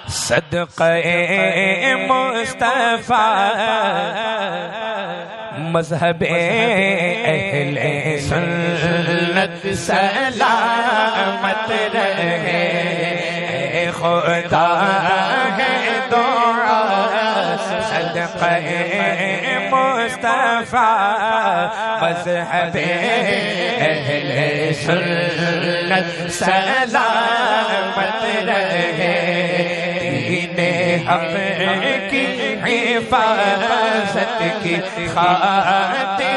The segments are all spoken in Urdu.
صدقہ مصطفیٰ مذہب اہل سنت سلامت رہے، خدا ہے دعا صدقہ مصطفیٰ مذہب اہل سنت سلامت رہے، دین حق کی حفاظت کی خاطر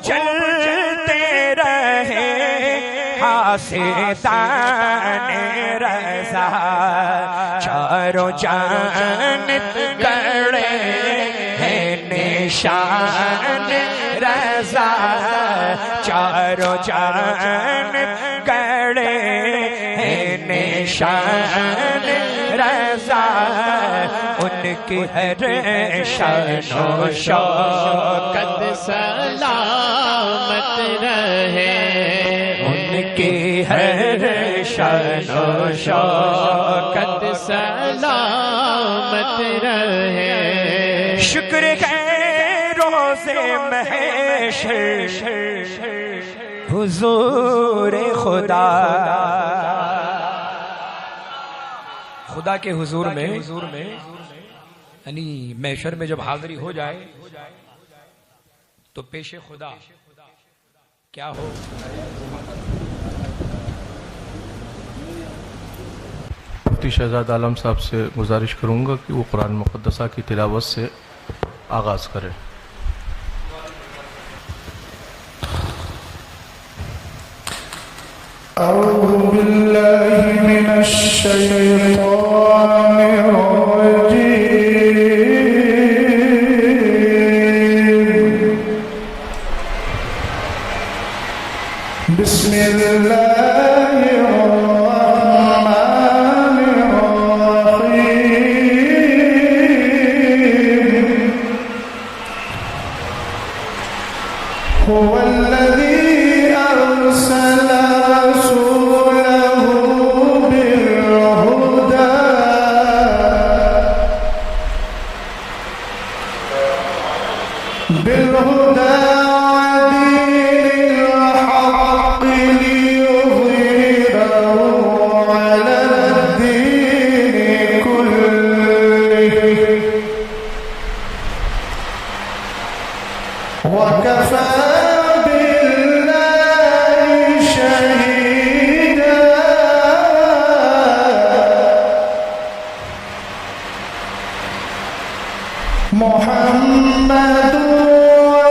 چلتے رہے حاسدان رضا، چاروں جانب گڑے ہیں نشان رضا، چاروں جانب گڑے ہیں نشان رضا، ان کی ہر شان و شوکت سلامت رہے، ان کی ہر شان و شوکت سلامت رہے۔ شکر ہے روزے محشر حضور خدا، خدا کے حضور میں یعنی محشر میں جب حاضری ہو جائے تو پیش خدا کیا ہو؟ مفتی شہزاد عالم صاحب سے گزارش کروں گا کہ وہ قرآن مقدسہ کی تلاوت سے آغاز کریں۔ اعوذ باللہ من الشیطان الرجیم، بسم اللہ الرحمن الرحیم، هو الذی ارسل رسوله بالهدى محمد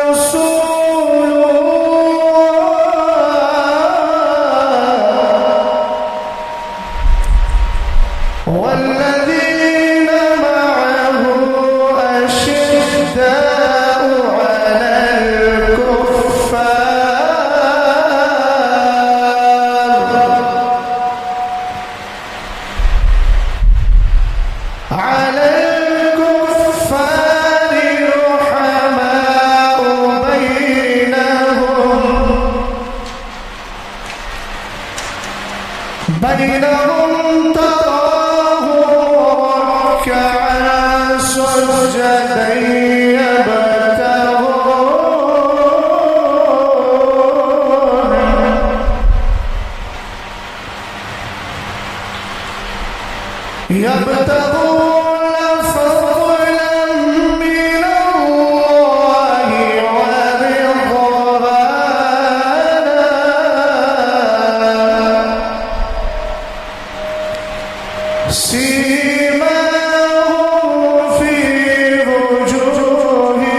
رسول الله والذين معه أشداء على الكفار رحماء بينهم تراهم ركعا سجدا يبتغون فضلا من الله ورضوانا سيماهم في وجوههم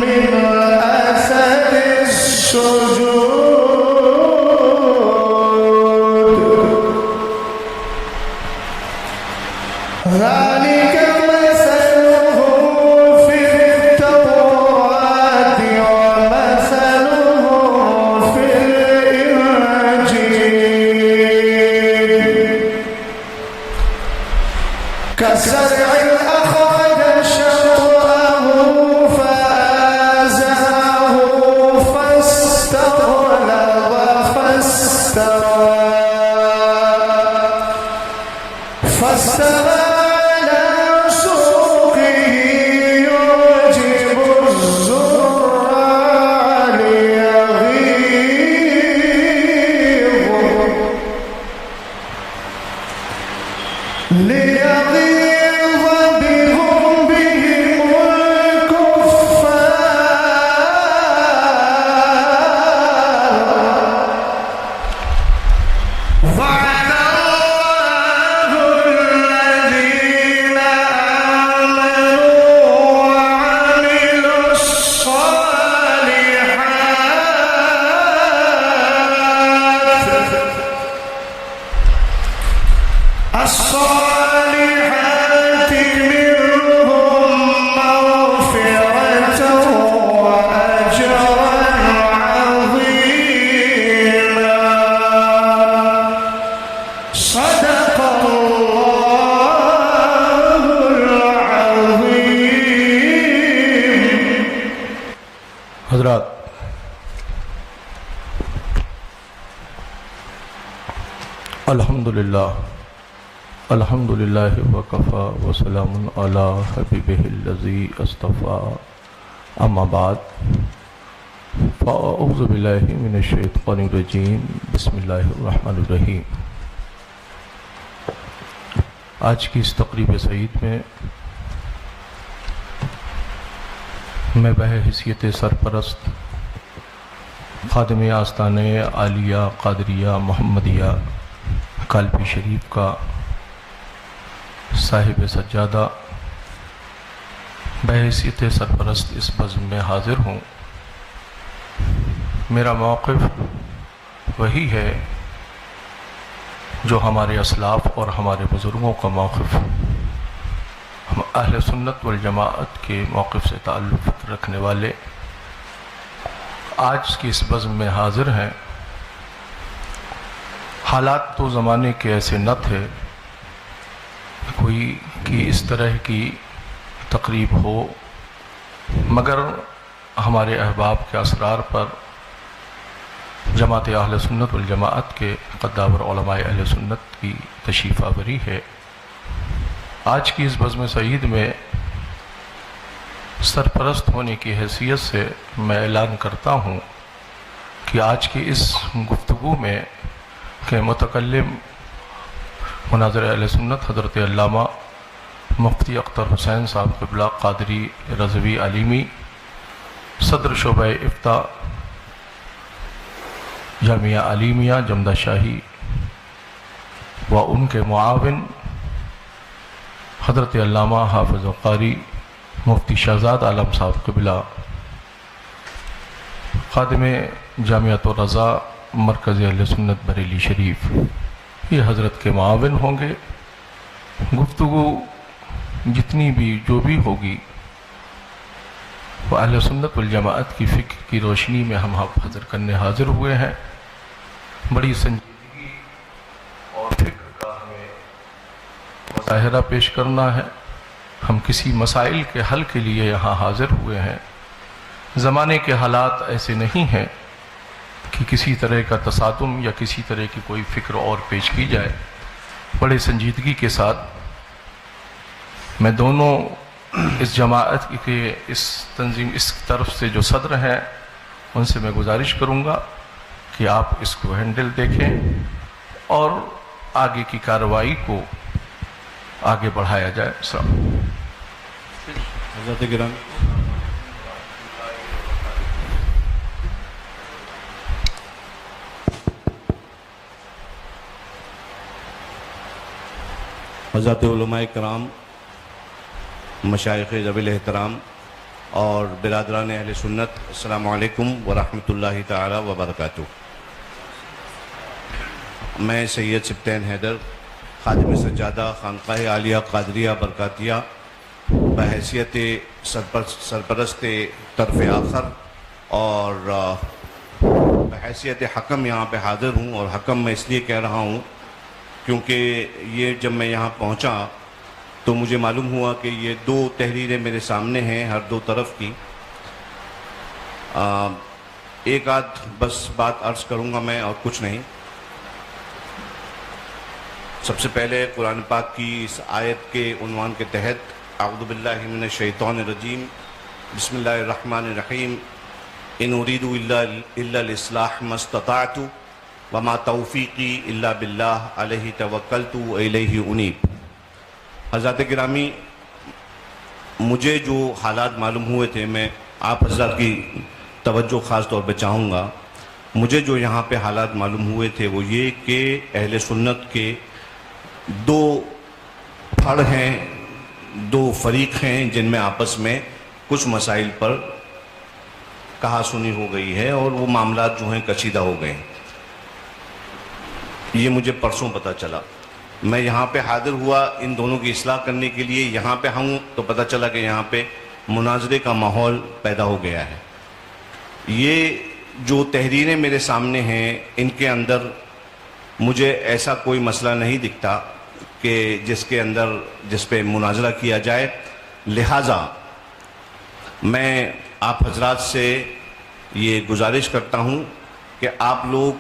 من أثر السجود ذلك مثلهم في التوراة ومثلهم في الإنجيل كزرع أخرج شطأه فآزره فاستغلظ فاستوى على سوقه يعجب الزراع ليغيظ بهم الكفار وعد الله الذين آمنوا وعملوا الصالحات منهم مغفرة وأجرا عظيما صدق الله العظيم. حضرات، الحمدللہ وکفا وسلام علی حبیبہ الذی اصطفیٰ، اما بعد فاعوذ باللہ من الشیطان الرجیم، بسم اللہ الرحمن الرحیم۔ آج کی اس تقریب سعید میں میں بحیثیت سرپرست خادم آستانہ عالیہ قادریہ محمدیہ کالپی شریف کا صاحب سجادہ بحیثیت سرپرست اس بزم میں حاضر ہوں۔ میرا موقف وہی ہے جو ہمارے اسلاف اور ہمارے بزرگوں کا موقف، ہم اہل سنت والجماعت کے موقف سے تعلق رکھنے والے آج کی اس بزم میں حاضر ہیں۔ حالات تو زمانے کے ایسے نہ تھے کوئی کہ اس طرح کی تقریب ہو، مگر ہمارے احباب کے اسرار پر جماعت اہل سنت والجماعت کے قداور علماء اہل سنت کی تشریف آوری ہے۔ آج کی اس بزم سعید میں سرپرست ہونے کی حیثیت سے میں اعلان کرتا ہوں کہ آج کی اس گفتگو میں کہ متکلم مناظر اہل سنت حضرت علامہ مفتی اختر حسین صاحب قبلہ قادری رضوی علیمی، صدر شعبہ افتاء جامعہ علیمیہ جمدہ شاہی، و ان کے معاون حضرت علامہ حافظ قاری مفتی شہزاد عالم صاحب قبلہ، خادم جامعۃ الرضا مرکز اہل سنت بریلی شریف، یہ حضرت کے معاون ہوں گے۔ گفتگو جتنی بھی جو بھی ہوگی وہ اہل سنت والجماعت کی فکر کی روشنی میں ہم حاضر کرنے حاضر ہوئے ہیں۔ بڑی سنجیدگی اور فکر کا ہمیں مظاہرہ پیش کرنا ہے۔ ہم کسی مسائل کے حل کے لیے یہاں حاضر ہوئے ہیں۔ زمانے کے حالات ایسے نہیں ہیں کہ کسی طرح کا تصادم یا کسی طرح کی کوئی فکر اور پیش کی جائے۔ بڑے سنجیدگی کے ساتھ میں دونوں اس جماعت کے اس تنظیم اس طرف سے جو صدر ہیں ان سے میں گزارش کروں گا کہ آپ اس کو ہینڈل دیکھیں اور آگے کی کارروائی کو آگے بڑھایا جائے۔ حضرت گرامی، حضرت علماء کرام، مشائخ ذوی الاحترام اور برادران اہل سنت، السلام علیکم ورحمۃ اللہ تعالی وبرکاتہ۔ میں سید سبطین حیدر، خادم سجادہ خانقاہ عالیہ قادریہ برکاتیہ، بحیثیت سرپرست طرف آخر اور بحیثیت حکم یہاں پہ حاضر ہوں، اور حکم میں اس لیے کہہ رہا ہوں کیونکہ یہ جب میں یہاں پہنچا تو مجھے معلوم ہوا کہ یہ دو تحریریں میرے سامنے ہیں ہر دو طرف کی۔ ایک آدھ بس بات عرض کروں گا میں اور کچھ نہیں۔ سب سے پہلے قرآن پاک کی اس آیت کے عنوان کے تحت اعوذ باللہ من الشیطان الرجیم، بسم اللہ الرحمن الرحیم، ان اريد الا الاصلاح ما استطعت وما توفیقی الا باللہ علیہ توکلت والیہ انیب۔ حضرات گرامی، مجھے جو حالات معلوم ہوئے تھے، میں آپ حضرات کی توجہ خاص طور پہ چاہوں گا۔ مجھے جو یہاں پہ حالات معلوم ہوئے تھے وہ یہ کہ اہل سنت کے دو پھڑ ہیں، دو فریق ہیں جن میں آپس میں کچھ مسائل پر کہا سنی ہو گئی ہے اور وہ معاملات جو ہیں کشیدہ ہو گئے ہیں۔ یہ مجھے پرسوں پتہ چلا۔ میں یہاں پہ حاضر ہوا ان دونوں کی اصلاح کرنے کے لیے، یہاں پہ ہوں تو پتہ چلا کہ یہاں پہ مناظرے کا ماحول پیدا ہو گیا ہے۔ یہ جو تحریریں میرے سامنے ہیں ان کے اندر مجھے ایسا کوئی مسئلہ نہیں دکھتا کہ جس پہ مناظرہ کیا جائے، لہٰذا میں آپ حضرات سے یہ گزارش کرتا ہوں کہ آپ لوگ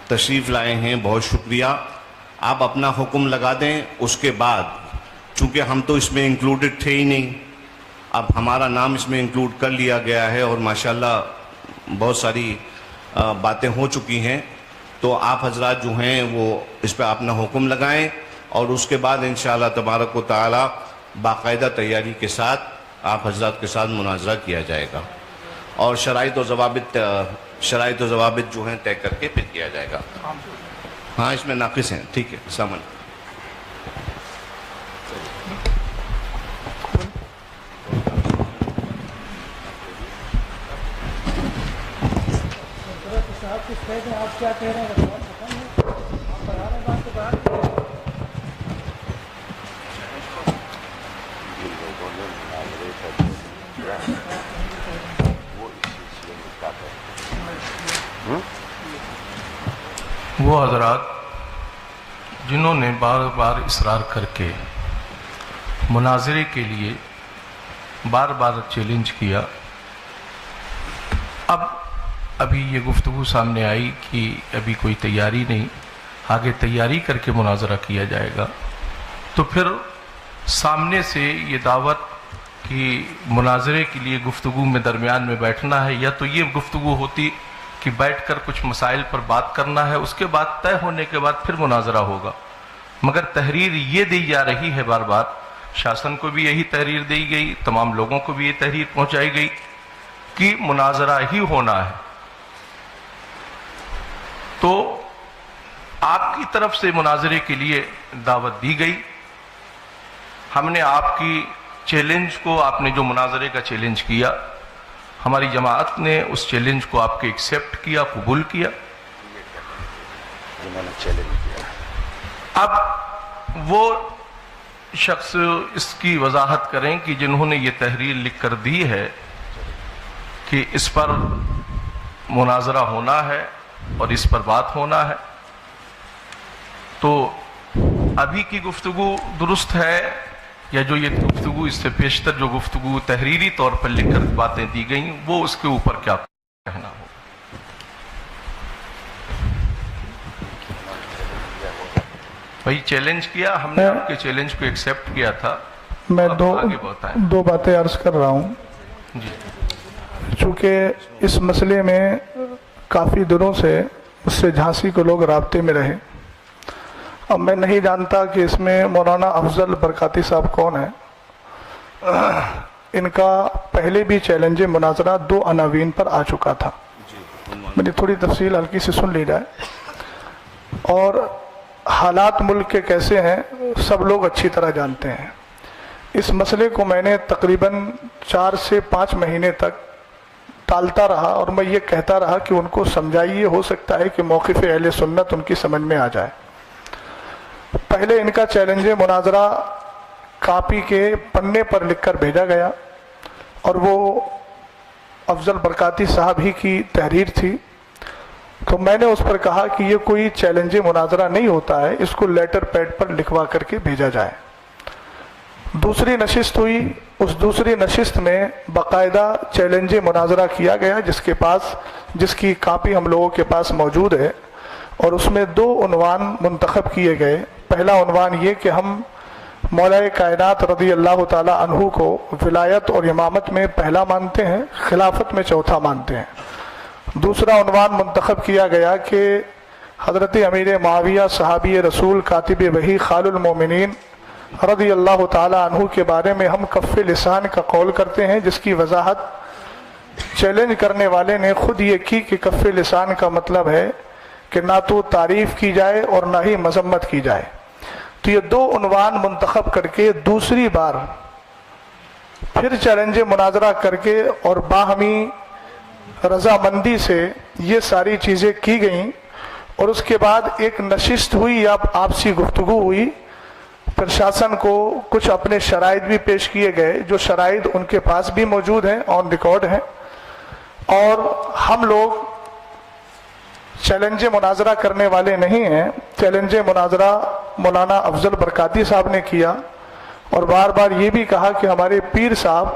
تشریف لائے ہیں، بہت شکریہ۔ آپ اپنا حکم لگا دیں، اس کے بعد چونکہ ہم تو اس میں انکلوڈڈ تھے ہی نہیں، اب ہمارا نام اس میں انکلوڈ کر لیا گیا ہے اور ماشاءاللہ بہت ساری باتیں ہو چکی ہیں، تو آپ حضرات جو ہیں وہ اس پہ اپنا حکم لگائیں اور اس کے بعد انشاءاللہ تبارک و تعالی باقاعدہ تیاری کے ساتھ آپ حضرات کے ساتھ مناظرہ کیا جائے گا اور شرائط و ضوابط جو ہیں طے کر کے پھر کیا جائے گا۔ ہاں اس میں ناقص ہیں، ٹھیک ہے، السلام علیکم۔ آپ کیا کہہ رہے ہیں؟ آپ بڑھا رہے ہیں بات تو بڑھا رہے ہیں۔ وہ حضرات جنہوں نے بار بار اصرار کر کے مناظرے کے لیے بار بار چیلنج کیا، ابھی یہ گفتگو سامنے آئی کہ ابھی کوئی تیاری نہیں، آگے تیاری کر کے مناظرہ کیا جائے گا، تو پھر سامنے سے یہ دعوت کہ مناظرے کے لیے گفتگو میں درمیان میں بیٹھنا ہے، یا تو یہ گفتگو ہوتی کہ بیٹھ کر کچھ مسائل پر بات کرنا ہے، اس کے بعد طے ہونے کے بعد پھر مناظرہ ہوگا، مگر تحریر یہ دی جا رہی ہے بار بار، شاسن کو بھی یہی تحریر دی گئی، تمام لوگوں کو بھی یہ تحریر پہنچائی گئی کہ مناظرہ ہی ہونا ہے۔ تو آپ کی طرف سے مناظرے کے لیے دعوت دی گئی، ہم نے آپ کی چیلنج کو آپ نے جو مناظرے کا چیلنج کیا، ہماری جماعت نے اس چیلنج کو آپ کے ایکسیپٹ کیا، قبول کیا. اب وہ شخص اس کی وضاحت کریں کہ جنہوں نے یہ تحریر لکھ کر دی ہے کہ اس پر مناظرہ ہونا ہے اور اس پر بات ہونا ہے، تو ابھی کی گفتگو درست ہے یا جو یہ گفتگو اس سے پیشتر جو گفتگو تحریری طور پر لکھ کر باتیں دی گئیں وہ اس کے اوپر کیا کہنا ہو؟ بھائی چیلنج کیا ہم نے، آپ کے چیلنج کو ایکسیپٹ کیا تھا. میں آگے بتائیں. دو باتیں عرض کر رہا ہوں. جی. چونکہ اس مسئلے میں کافی دنوں سے مجھ سے جھانسی کے لوگ رابطے میں رہے. اب میں نہیں جانتا کہ اس میں مولانا افضل برکاتی صاحب کون ہیں. ان کا پہلے بھی چیلنج مناظرہ 2 عناوین پر آ چکا تھا. میری تھوڑی تفصیل ہلکی سے سن لی جائے. اور حالات ملک کے کیسے ہیں سب لوگ اچھی طرح جانتے ہیں. اس مسئلے کو میں نے تقریباً 4 سے 5 مہینے تک ٹالتا رہا اور میں یہ کہتا رہا کہ ان کو سمجھائیے، ہو سکتا ہے کہ موقف اہل سنت ان کی سمجھ میں آ جائے. پہلے ان کا چیلنج مناظرہ کاپی کے پنے پر لکھ کر بھیجا گیا اور وہ افضل برکاتی صاحب ہی کی تحریر تھی. تو میں نے اس پر کہا کہ یہ کوئی چیلنج مناظرہ نہیں ہوتا ہے، اس کو لیٹر پیڈ پر لکھوا کر کے بھیجا جائے. دوسری نشست ہوئی. اس دوسری نشست میں باقاعدہ چیلنج مناظرہ کیا گیا جس کی کاپی ہم لوگوں کے پاس موجود ہے، اور اس میں 2 عنوان منتخب کیے گئے. پہلا عنوان یہ کہ ہم مولا کائنات رضی اللہ تعالی عنہ کو ولایت اور امامت میں پہلا مانتے ہیں، خلافت میں چوتھا مانتے ہیں. دوسرا عنوان منتخب کیا گیا کہ حضرت امیر معاویہ صحابی رسول کاتب وحی خال المومنین رضی اللہ تعالی عنہ کے بارے میں ہم کف لسان کا قول کرتے ہیں، جس کی وضاحت چیلنج کرنے والے نے خود یہ کی کہ کف لسان کا مطلب ہے کہ نہ تو تعریف کی جائے اور نہ ہی مذمت کی جائے. تو یہ 2 عنوان منتخب کر کے دوسری بار پھر چیلنج مناظرہ کر کے اور باہمی رضامندی سے یہ ساری چیزیں کی گئیں. اور اس کے بعد ایک نشست ہوئی یا آپسی گفتگو ہوئی. پرشاسن کو کچھ اپنے شرائط بھی پیش کیے گئے، جو شرائط ان کے پاس بھی موجود ہیں، آن ریکارڈ ہیں. اور ہم لوگ چیلنج مناظرہ کرنے والے نہیں ہیں. چیلنج مناظرہ مولانا افضل برکاتی صاحب نے کیا اور بار بار یہ بھی کہا کہ ہمارے پیر صاحب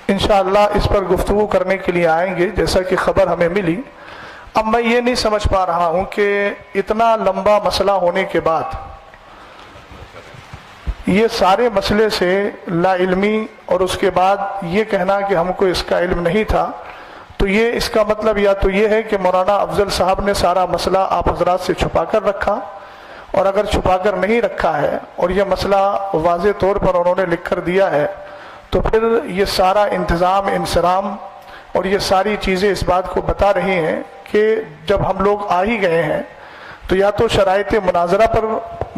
انشاءاللہ اس پر گفتگو کرنے کے لیے آئیں گے، جیسا کہ خبر ہمیں ملی. اب میں یہ نہیں سمجھ پا رہا ہوں کہ اتنا لمبا مسئلہ ہونے کے بعد یہ سارے مسئلے سے لا علمی اور اس کے بعد یہ کہنا کہ ہم کو اس کا علم نہیں تھا، تو یہ اس کا مطلب یا تو یہ ہے کہ مولانا افضل صاحب نے سارا مسئلہ آپ حضرات سے چھپا کر رکھا، اور اگر چھپا کر نہیں رکھا ہے اور یہ مسئلہ واضح طور پر انہوں نے لکھ کر دیا ہے، تو پھر یہ سارا انتظام انصرام اور یہ ساری چیزیں اس بات کو بتا رہی ہیں کہ جب ہم لوگ آ ہی گئے ہیں تو یا تو شرائط مناظرہ پر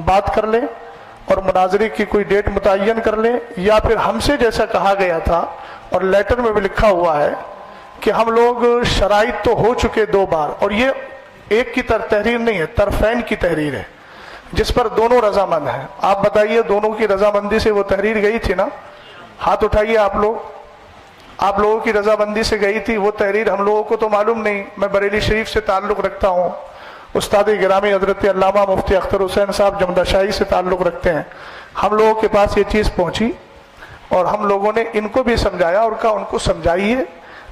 بات کر لیں اور مناظرے کی کوئی ڈیٹ متعین کر لیں، یا پھر ہم سے جیسا کہا گیا تھا اور لیٹر میں بھی لکھا ہوا ہے کہ ہم لوگ شرائط تو ہو چکے 2 بار، اور یہ ایک کی تحریر نہیں ہے، طرفین کی تحریر ہے جس پر دونوں رضامند ہیں. آپ بتائیے دونوں کی رضامندی سے وہ تحریر گئی تھی نا؟ ہاتھ اٹھائیے آپ لوگوں کی رضامندی سے گئی تھی وہ تحریر. ہم لوگوں کو تو معلوم نہیں. میں بریلی شریف سے تعلق رکھتا ہوں، استاد گرامی حضرت علامہ مفتی اختر حسین صاحب جمدہ شاہی سے تعلق رکھتے ہیں. ہم لوگوں کے پاس یہ چیز پہنچی اور ہم لوگوں نے ان کو بھی سمجھایا اور کہا ان کو سمجھائیے،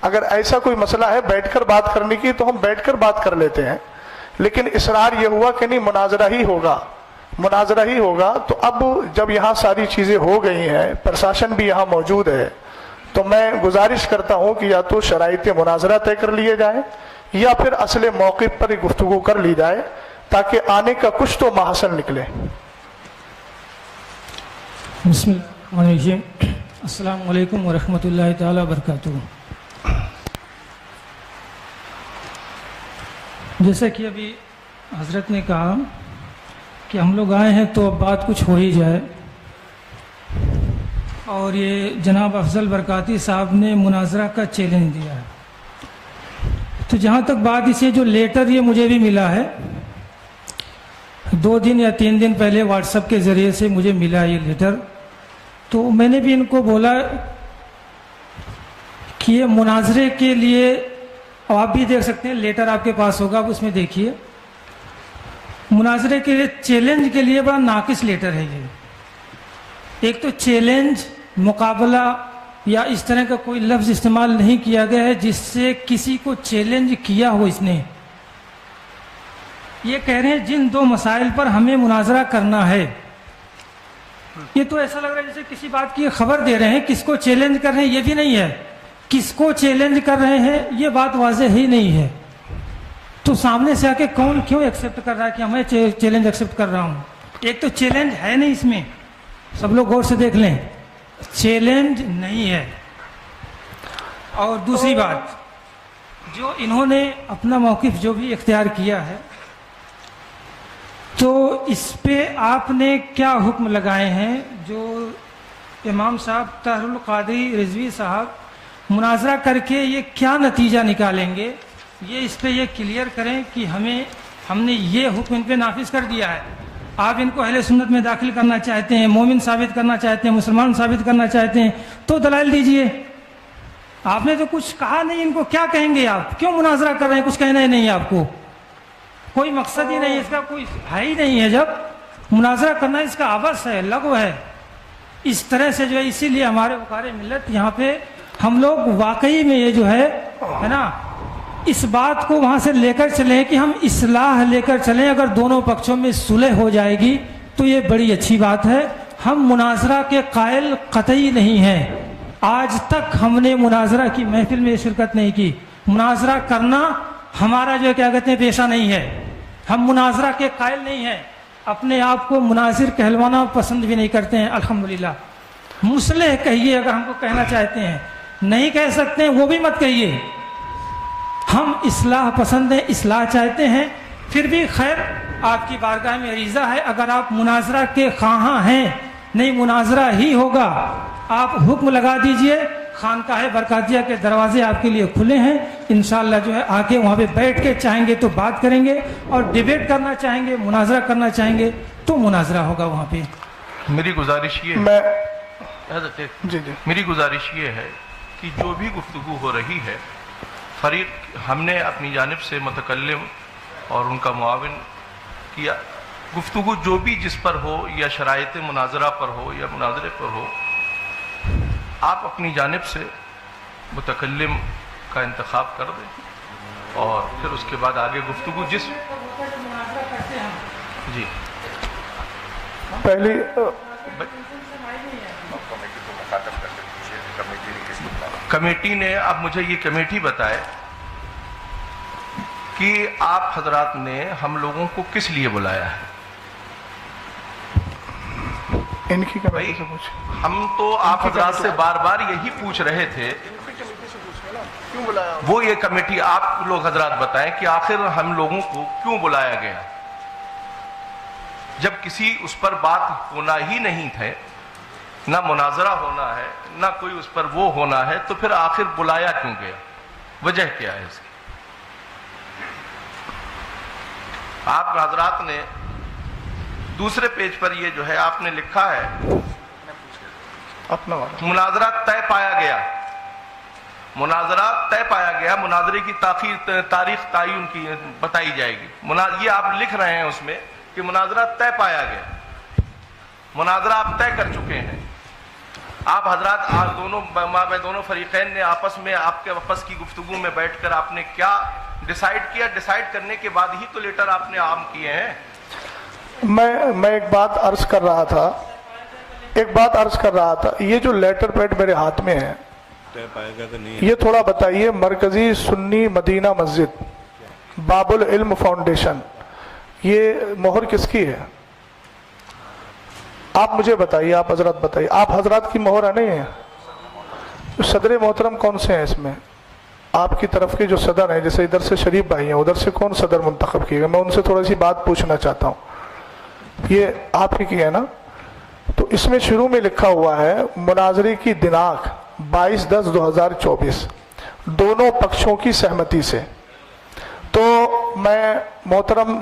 اگر ایسا کوئی مسئلہ ہے بیٹھ کر بات کرنے کی تو ہم بیٹھ کر بات کر لیتے ہیں. لیکن اصرار یہ ہوا کہ نہیں مناظرہ ہی ہوگا. تو اب جب یہاں ساری چیزیں ہو گئی ہیں، پرشاسن بھی یہاں موجود ہے، تو میں گزارش کرتا ہوں کہ یا تو شرائط مناظرہ طے کر لیے جائیں یا پھر اصل موقف پر ہی گفتگو کر لی جائے تاکہ آنے کا کچھ تو محصل نکلے. بسم اللہ الرحمن الرحیم. السلام علیکم ورحمۃ اللہ تعالی وبرکاتہ. جیسا کہ ابھی حضرت نے کہا کہ ہم لوگ آئے ہیں تو اب بات کچھ ہو ہی جائے. اور یہ جناب افضل برکاتی صاحب نے مناظرہ کا چیلنج دیا ہے. تو جہاں تک بات اسے جو لیٹر یہ مجھے بھی ملا ہے 2 دن یا 3 دن پہلے واٹس ایپ کے ذریعے سے مجھے ملا یہ لیٹر. تو میں نے بھی ان کو بولا کہ یہ مناظرے کے لیے آپ بھی دیکھ سکتے ہیں لیٹر آپ کے پاس ہوگا اس میں دیکھیے مناظرے کے لیے چیلنج کے لیے بڑا ناقص لیٹر ہے یہ. ایک تو چیلنج مقابلہ یا اس طرح کا کوئی لفظ استعمال نہیں کیا گیا ہے جس سے کسی کو چیلنج کیا ہو. اس نے یہ کہہ رہے ہیں جن 2 مسائل پر ہمیں مناظرہ کرنا ہے. یہ تو ایسا لگ رہا ہے جیسے کسی بات کی خبر دے رہے ہیں. کس کو چیلنج کر رہے ہیں یہ بھی نہیں ہے. کس کو چیلنج کر رہے ہیں یہ بات واضح ہی نہیں ہے. تو سامنے سے آ کے کون کیوں ایکسیپٹ کر رہا ہے کہ میں چیلنج ایکسیپٹ کر رہا ہوں. ایک تو چیلنج ہے نہیں اس میں, سب لوگ غور سے دیکھ لیں, چیلنج نہیں ہے. اور دوسری بات جو انہوں نے اپنا موقف جو بھی اختیار کیا ہے تو اس پہ آپ نے کیا حکم لگائے ہیں. جو امام صاحب طاہر القادری رضوی صاحب مناظرہ کر کے یہ کیا نتیجہ نکالیں گے یہ اس پہ یہ کلیئر کریں کہ ہم نے یہ حکم ان پہ نافذ کر دیا ہے. آپ ان کو اہل سنت میں داخل کرنا چاہتے ہیں, مومن ثابت کرنا چاہتے ہیں, مسلمان ثابت کرنا چاہتے ہیں تو دلائل دیجئے. آپ نے تو کچھ کہا نہیں, ان کو کیا کہیں گے آپ؟ کیوں مناظرہ کر رہے ہیں؟ کچھ کہنا ہی نہیں آپ کو, کوئی مقصد ہی نہیں, اس کا کوئی ہے ہی نہیں ہے. جب مناظرہ کرنا اس کا عبث ہے, لغو ہے. اس طرح سے جو ہے اسی لیے ہمارے وقار ملت یہاں پہ ہم لوگ واقعی میں یہ جو ہے نا اس بات کو وہاں سے لے کر چلیں کہ ہم اصلاح لے کر چلیں. اگر دونوں پکشوں میں صلح ہو جائے گی تو یہ بڑی اچھی بات ہے. ہم مناظرہ کے قائل قطعی نہیں ہیں. آج تک ہم نے مناظرہ کی محفل میں شرکت نہیں کی. مناظرہ کرنا ہمارا جو کیا کہتے ہیں پیشہ نہیں ہے. ہم مناظرہ کے قائل نہیں ہیں. اپنے آپ کو مناظر کہلوانا پسند بھی نہیں کرتے ہیں الحمدللہ. مصلح کہیے اگر ہم کو کہنا چاہتے ہیں, نہیں کہہ سکتے ہیں وہ بھی مت کہیے. ہم اصلاح پسند ہیں, اصلاح چاہتے ہیں. پھر بھی خیر آپ کی بارگاہ میں عریضہ ہے, اگر آپ مناظرہ کے خواہاں ہیں, نہیں مناظرہ ہی ہوگا, آپ حکم لگا دیجئے. خانقاہ برکاتیہ کے دروازے آپ کے لیے کھلے ہیں. انشاءاللہ جو ہے آ کے وہاں پہ بیٹھ کے چاہیں گے تو بات کریں گے, اور ڈیبیٹ کرنا چاہیں گے, مناظرہ کرنا چاہیں گے تو مناظرہ ہوگا وہاں پہ. میری گزارش یہ ہے میری گزارش یہ ہے کہ جو بھی گفتگو ہو رہی ہے فریق ہم نے اپنی جانب سے متکلم اور ان کا معاون کیا. گفتگو جو بھی جس پر ہو یا شرائط مناظرہ پر ہو یا مناظرے پر ہو, آپ اپنی جانب سے متکلم کا انتخاب کر دیں اور پھر اس کے بعد آگے گفتگو جس جی پہلی کمیٹی نے اب مجھے یہ کمیٹی بتائے کہ آپ حضرات نے ہم لوگوں کو کس لیے بلایا ہے. ان کی کمیٹی سے پوچھ. ہم تو آپ حضرات سے بار بار یہی پوچھ رہے تھے, وہ یہ کمیٹی آپ لوگ حضرات بتائیں کہ آخر ہم لوگوں کو کیوں بلایا گیا. جب کسی اس پر بات ہونا ہی نہیں تھے, نہ مناظرہ ہونا ہے, نہ کوئی اس پر وہ ہونا ہے, تو پھر آخر بلایا کیوں گیا؟ وجہ کیا ہے اس کی؟ آپ حضرات نے دوسرے پیج پر یہ جو ہے آپ نے لکھا ہے اپنا والا مناظرہ طے پایا گیا. مناظرہ طے پایا گیا, مناظرے کی تاریخ تعین کی بتائی جائے گی. یہ آپ لکھ رہے ہیں اس میں کہ مناظرہ طے پایا گیا. مناظرہ آپ طے کر چکے ہیں. آپ حضرات دونوں فریقین نے آپس میں آپ کے آپس کی گفتگو میں بیٹھ کر آپ نے کیا ڈیسائیڈ کیا؟ ڈیسائیڈ کرنے کے بعد ہی تو لیٹر آپ نے عام کیے ہیں. میں ایک بات عرض کر رہا تھا, یہ جو لیٹر پیڈ میرے ہاتھ میں ہے یہ تھوڑا بتائیے. مرکزی سنی مدینہ مسجد باب العلم فاؤنڈیشن, یہ مہر کس کی ہے؟ آپ مجھے بتائیے, آپ حضرات بتائیے. آپ حضرات کی مہر ہے نہیں ہے؟ صدر محترم کون سے ہیں اس میں؟ آپ کی طرف کے جو صدر ہیں, جیسے ادھر سے شریف بھائی ہیں, ادھر سے کون صدر منتخب کیے گا؟ میں ان سے تھوڑی سی بات پوچھنا چاہتا ہوں. یہ آپ ہی کی ہے نا؟ تو اس میں شروع میں لکھا ہوا ہے مناظرے کی دناک 22/10/2024 دونوں پکشوں کی سہمتی سے. تو میں محترم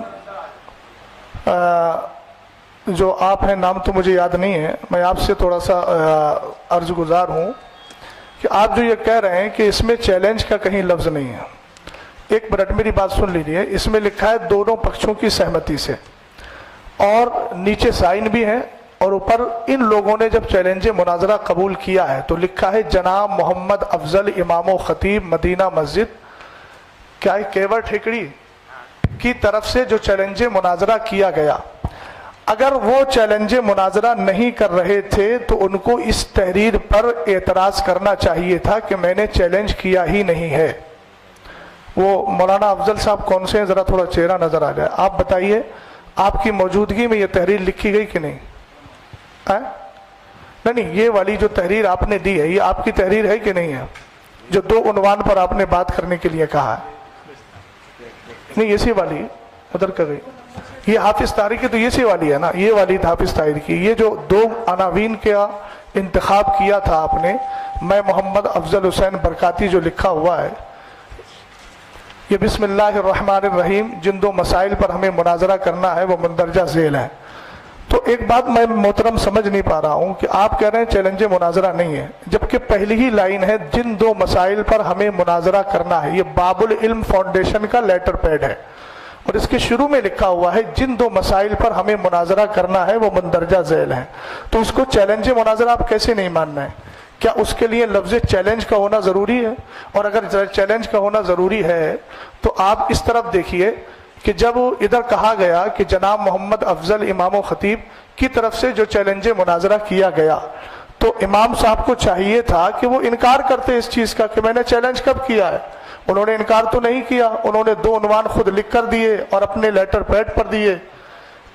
جو آپ ہیں، نام تو مجھے یاد نہیں ہے، میں آپ سے تھوڑا سا عرض گزار ہوں کہ آپ جو یہ کہہ رہے ہیں کہ اس میں چیلنج کا کہیں لفظ نہیں ہے. ایک منٹ میری بات سن لیجیے. اس میں لکھا ہے دونوں پکشوں کی سہمتی سے، اور نیچے سائن بھی ہے، اور اوپر ان لوگوں نے جب چیلنج مناظرہ قبول کیا ہے تو لکھا ہے جناب محمد افضل امام و خطیب مدینہ مسجد کیا ہے کیور ٹھیکڑی کی طرف سے جو چیلنج مناظرہ کیا گیا. اگر وہ چیلنج مناظرہ نہیں کر رہے تھے تو ان کو اس تحریر پر اعتراض کرنا چاہیے تھا کہ میں نے چیلنج کیا ہی نہیں ہے. وہ مولانا افضل صاحب کون سے ہیں؟ ذرا تھوڑا چہرہ نظر آ جائے. آپ بتائیے آپ کی موجودگی میں یہ تحریر لکھی گئی کہ نہیں؟ نہیں، یہ والی جو تحریر آپ نے دی ہے یہ آپ کی تحریر ہے کہ نہیں ہے؟ جو 2 عنوان پر آپ نے بات کرنے کے لیے کہا ہے. نہیں، اسی والی ادھر کر گئی. یہ حافظ طاہری کی تو اسی والی ہے نا، یہ والی حافظ طاہری کی. یہ جو 2 عناوین کا انتخاب کیا تھا آپ نے، میں محمد افضل حسین برکاتی جو لکھا ہوا ہے، یہ بسم اللہ الرحمن الرحیم جن 2 مسائل پر ہمیں مناظرہ کرنا ہے وہ مندرجہ ذیل ہے. تو ایک بات میں محترم سمجھ نہیں پا رہا ہوں کہ آپ کہہ رہے ہیں چیلنج مناظرہ نہیں ہے، جبکہ پہلی ہی لائن ہے جن 2 مسائل پر ہمیں مناظرہ کرنا ہے. یہ باب العلم فاؤنڈیشن کا لیٹر پیڈ ہے، اور اس کے شروع میں لکھا ہوا ہے جن 2 مسائل پر ہمیں مناظرہ کرنا ہے وہ مندرجہ ذیل ہیں. تو اس کو چیلنج مناظرہ آپ کیسے نہیں مان رہے ہیں؟ کیا اس کے لیے لفظ چیلنج کا ہونا ضروری ہے؟ اور اگر چیلنج کا ہونا ضروری ہے تو آپ اس طرف دیکھیے کہ جب ادھر کہا گیا کہ جناب محمد افضل امام و خطیب کی طرف سے جو چیلنج مناظرہ کیا گیا، تو امام صاحب کو چاہیے تھا کہ وہ انکار کرتے اس چیز کا کہ میں نے چیلنج کب کیا ہے. انہوں نے انکار تو نہیں کیا، انہوں نے 2 عنوان خود لکھ کر دیے اور اپنے لیٹر پیڈ پر دیے.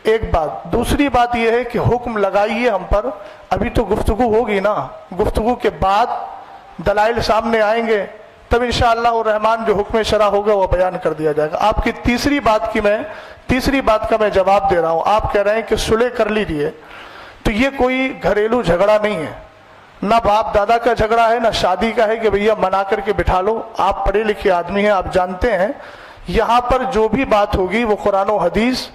ایک بات. دوسری بات یہ ہے کہ حکم لگائیے ہم پر. ابھی تو گفتگو ہوگی نا، گفتگو کے بعد دلائل سامنے آئیں گے، تب انشاءاللہ الرحمن جو حکم شرع ہوگا وہ بیان کر دیا جائے گا. آپ کی تیسری بات کا میں جواب دے رہا ہوں. آپ کہہ رہے ہیں کہ صلح کر لیجئے، تو یہ کوئی گھریلو جھگڑا نہیں ہے، نہ باپ دادا کا جھگڑا ہے، نہ شادی کا ہے کہ بھیا منا کر کے بٹھا لو. آپ پڑھے لکھے آدمی ہیں، آپ جانتے ہیں یہاں پر جو بھی بات ہوگی وہ قرآن و حدیث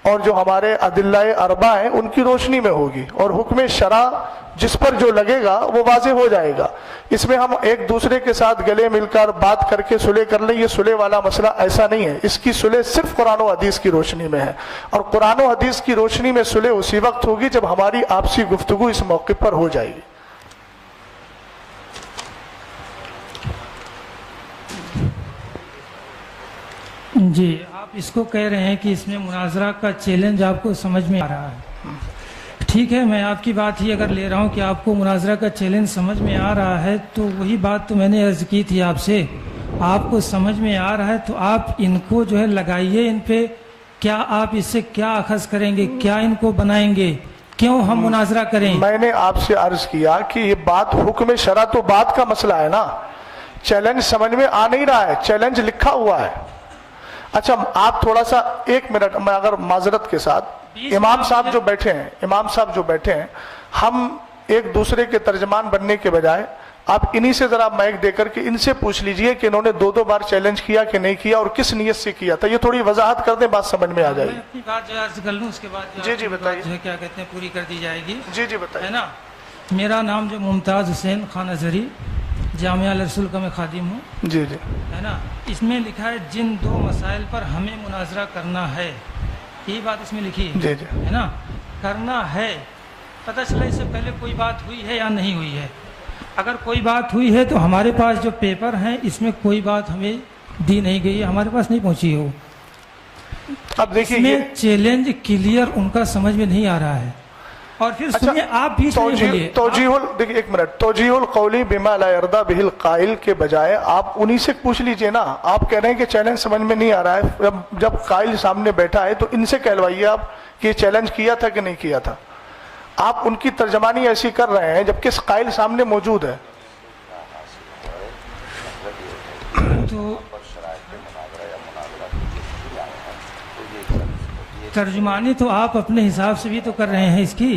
اور جو ہمارے ادلہ اربع ہیں ان کی روشنی میں ہوگی، اور حکم شرع جس پر جو لگے گا وہ واضح ہو جائے گا. اس میں ہم ایک دوسرے کے ساتھ گلے مل کر بات کر کے صلح کر لیں، یہ صلح والا مسئلہ ایسا نہیں ہے. اس کی صلح صرف قرآن و حدیث کی روشنی میں ہے، اور قرآن و حدیث کی روشنی میں صلح اسی وقت ہوگی جب ہماری آپسی گفتگو اس موقع پر ہو جائے گی. جی، آپ اس کو کہہ رہے ہیں کہ اس میں مناظرہ کا چیلنج آپ کو سمجھ میں آ رہا ہے. ٹھیک ہے، میں آپ کی بات ہی اگر لے رہا ہوں کہ آپ کو مناظرہ کا چیلنج سمجھ میں آ رہا ہے، تو وہی بات تو میں نے عرض کی تھی آپ سے. آپ کو سمجھ میں آ رہا ہے تو آپ ان کو جو ہے لگائیے ان پہ. کیا آپ اس سے کیا اخذ کریں گے؟ کیا ان کو بنائیں گے؟ کیوں ہم مناظرہ کریں؟ میں نے آپ سے عرض کیا کہ یہ بات حکم شرع تو بات کا مسئلہ ہے نا، چیلنج سمجھ میں آ نہیں رہا ہے، چیلنج لکھا ہوا ہے. اچھا آپ تھوڑا سا 1 منٹ میں اگر معذرت کے ساتھ، امام صاحب جو بیٹھے ہیں ہم ایک دوسرے کے ترجمان بننے کے بجائے آپ انہی سے ذرا مائک دے کر کے ان سے پوچھ لیجئے کہ انہوں نے 2 بار چیلنج کیا کہ نہیں کیا اور کس نیت سے کیا تھا. یہ تھوڑی وضاحت کر دیں، بات سمجھ میں آ جائے گی. میں اپنی بات جو عرض کر لوں، اس کے بعد جی بتائیے. جو ہے کیا کہتے ہیں پوری کر دی جائے گی. جی بتائیے. ہے نا، میرا نام جو ممتاز حسین خان ازہری جامعہ الرسول کا میں خادم ہوں. جی ہے نا، اس میں لکھا ہے جن 2 مسائل پر ہمیں مناظرہ کرنا ہے، یہی بات اس میں لکھی ہے. جی ہے نا، کرنا ہے. پتہ چلا اس سے پہلے کوئی بات ہوئی ہے یا نہیں ہوئی ہے. اگر کوئی بات ہوئی ہے تو ہمارے پاس جو پیپر ہیں اس میں کوئی بات ہمیں دی نہیں گئی ہے، ہمارے پاس نہیں پہنچی ہو. اب دیکھیے اس میں چیلنج کلیئر ان کا سمجھ میں نہیں آ رہا ہے. اور پھر سنیے، آپ بھی دیکھیے 1 منٹ. توجیہ القولی بما لا یرضی بہ القائل کے بجائے آپ انہی سے پوچھ لیجئے نا. آپ کہہ رہے ہیں کہ چیلنج سمجھ میں نہیں آ رہا ہے، جب قائل سامنے بیٹھا ہے تو ان سے کہلوائیے آپ کہ یہ چیلنج کیا تھا کہ نہیں کیا تھا. آپ ان کی ترجمانی ایسی کر رہے ہیں جبکہ قائل سامنے موجود ہے. تو ترجمانی تو آپ اپنے حساب سے بھی تو کر رہے ہیں اس کی.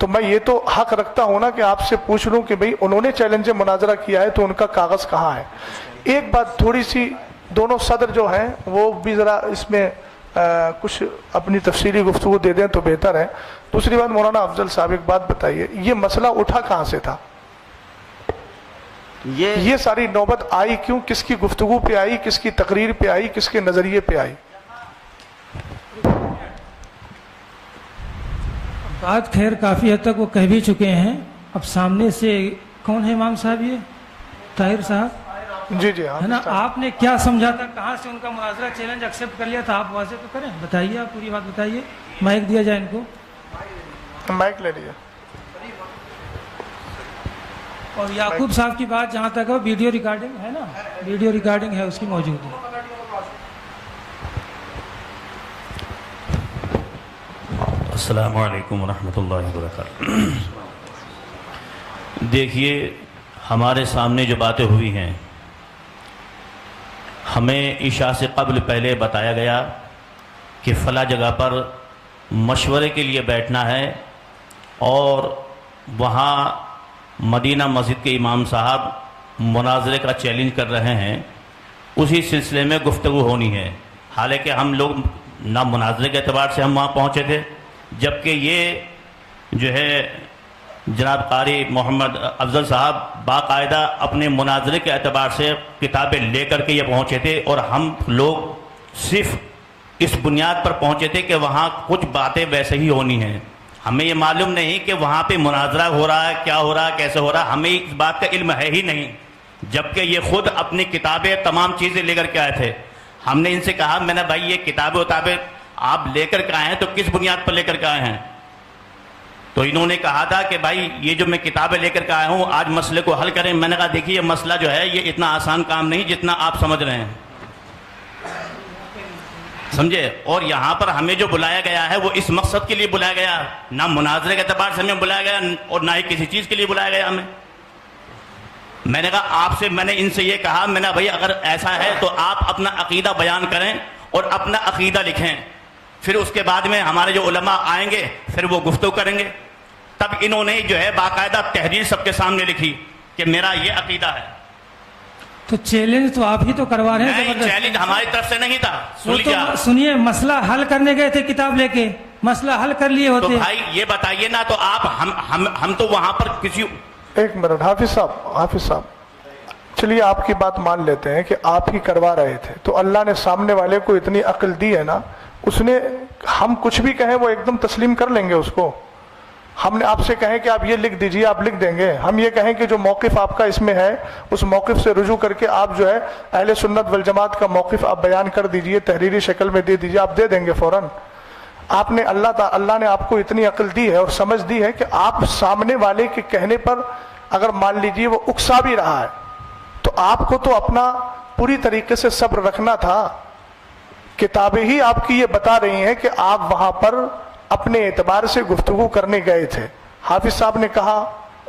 تو میں یہ تو حق رکھتا ہوں نا کہ آپ سے پوچھ لوں کہ بھئی انہوں نے چیلنج مناظرہ کیا ہے تو ان کا کاغذ کہاں ہے. ایک بات تھوڑی سی، دونوں صدر جو ہیں وہ بھی ذرا اس میں کچھ اپنی تفصیلی گفتگو دے دیں تو بہتر ہے. دوسری بات مولانا افضل صاحب ایک بات بتائیے، یہ مسئلہ اٹھا کہاں سے تھا؟ یہ ساری نوبت آئی کیوں؟ کس کی گفتگو پہ آئی، کس کی تقریر پہ آئی، کس کے نظریے پہ آئی؟ بات خیر کافی حد تک وہ کہہ بھی چکے ہیں. اب سامنے سے کون ہے امام صاحب؟ یہ طاہر صاحب جی جی ہے نا. آپ نے کیا سمجھا تھا، کہاں سے ان کا مناظرہ چیلنج ایکسیپٹ کر لیا تھا؟ آپ واضح تو کریں، بتائیے، آپ پوری بات بتائیے. مائک دیا جائے ان کو، مائک لے لیجیے. اور یعقوب صاحب کی بات جہاں تک ہے ویڈیو ریکارڈنگ ہے نا، ویڈیو ریکارڈنگ ہے اس کی موجود ہے. السلام علیکم ورحمۃ اللہ وبرکاتہ. دیکھیے، ہمارے سامنے جو باتیں ہوئی ہیں، ہمیں عشاء سے قبل پہلے بتایا گیا کہ فلاں جگہ پر مشورے کے لیے بیٹھنا ہے، اور وہاں مدینہ مسجد کے امام صاحب مناظرے کا چیلنج کر رہے ہیں، اسی سلسلے میں گفتگو ہونی ہے. حالانکہ ہم لوگ نہ مناظرے کے اعتبار سے ہم وہاں پہنچے تھے، جبکہ یہ جو ہے جناب قاری محمد افضل صاحب باقاعدہ اپنے مناظرے کے اعتبار سے کتابیں لے کر کے یہ پہنچے تھے، اور ہم لوگ صرف اس بنیاد پر پہنچے تھے کہ وہاں کچھ باتیں ویسے ہی ہونی ہیں. ہمیں یہ معلوم نہیں کہ وہاں پہ مناظرہ ہو رہا ہے، کیا ہو رہا ہے، کیسے ہو رہا ہے، ہمیں اس بات کا علم ہے ہی نہیں. جبکہ یہ خود اپنی کتابیں تمام چیزیں لے کر کے آئے تھے. ہم نے ان سے کہا، میں نے بھائی یہ کتابیں آپ لے کر کے آئے ہیں تو کس بنیاد پر لے کر کے آئے ہیں؟ تو انہوں نے کہا تھا کہ بھائی یہ جو میں کتابیں لے کر کے آیا ہوں آج مسئلے کو حل کریں. میں نے کہا دیکھیے یہ مسئلہ جو ہے یہ اتنا آسان کام نہیں جتنا آپ سمجھ رہے ہیں، سمجھے. اور یہاں پر ہمیں جو بلایا گیا ہے وہ اس مقصد کے لیے بلایا گیا، نہ مناظرے کے اعتبار سے ہمیں بلایا گیا اور نہ ہی کسی چیز کے لیے بلایا گیا ہمیں. میں نے کہا آپ سے، میں نے ان سے یہ کہا، میں نے بھائی اگر ایسا ہے تو آپ اپنا عقیدہ بیان کریں اور اپنا عقیدہ لکھیں، پھر اس کے بعد میں ہمارے جو علماء آئیں گے پھر وہ گفتگو کریں گے. تب انہوں نے جو ہے باقاعدہ تحریر سب کے سامنے لکھی کہ میرا یہ عقیدہ ہے. تو چیلنج تو آپ ہی تو کروا رہے ہیں. نہیں، چیلنج ہماری طرف سے نہیں تھا. سنیے، مسئلہ حل کرنے گئے تھے کتاب لے کے، مسئلہ حل کر لیے ہوتے. تو بھائی یہ بتائیے نا، تو آپ ہم تو وہاں پر کسی... ایک منٹ حافظ صاحب چلیے آپ کی بات مان لیتے ہیں کہ آپ ہی کروا رہے تھے، تو اللہ نے سامنے والے کو اتنی عقل دی ہے نا، اس نے ہم کچھ بھی کہیں وہ ایک دم تسلیم کر لیں گے اس کو. ہم نے آپ سے کہیں کہ آپ یہ لکھ دیجئے، آپ لکھ دیں گے. ہم یہ کہیں کہ جو موقف آپ کا اس میں ہے اس موقف سے رجوع کر کے آپ جو ہے اہل سنت والجماعت کا موقف آپ بیان کر دیجئے، تحریری شکل میں دے دیجئے، آپ دے دیں گے فوراً. آپ نے اللہ نے آپ کو اتنی عقل دی ہے اور سمجھ دی ہے کہ آپ سامنے والے کے کہنے پر اگر مان لیجئے وہ اکسا بھی رہا ہے تو آپ کو تو اپنا پوری طریقے سے صبر رکھنا تھا. کتابیں ہی آپ کی یہ بتا رہی ہیں کہ آپ وہاں پر اپنے اعتبار سے گفتگو کرنے گئے تھے. حافظ صاحب نے کہا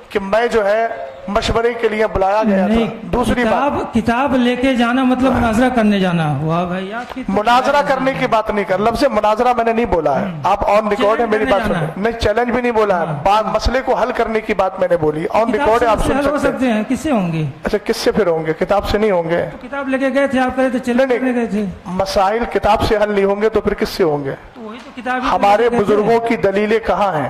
کہ میں جو ہے مشورے کے لیے بلایا گیا تھا. دوسری بات، کتاب لے کے جانا مطلب مناظرہ کرنے جانا ہوا. بھائی آپ مناظرہ کرنے کی بات نہیں کر، لفظ مناظرہ میں نے نہیں بولا ہے، آپ آن ریکارڈ ہے میری بات سنیں. نہیں، چیلنج بھی نہیں بولا ہے، بات مسئلے کو حل کرنے کی بات میں نے بولی. آن ریکارڈ ہے، آپ سن سکتے ہیں. کس سے ہوں گے؟ اچھا، کس سے پھر ہوں گے؟ کتاب سے نہیں ہوں گے. کتاب لے کے گئے تھے آپ، کہتے چیلنج کرنے گئے تھے. مسائل کتاب سے حل نہیں ہوں گے تو پھر کس سے ہوں گے؟ وہی تو کتاب. ہمارے بزرگوں کی دلیلیں کہاں ہیں؟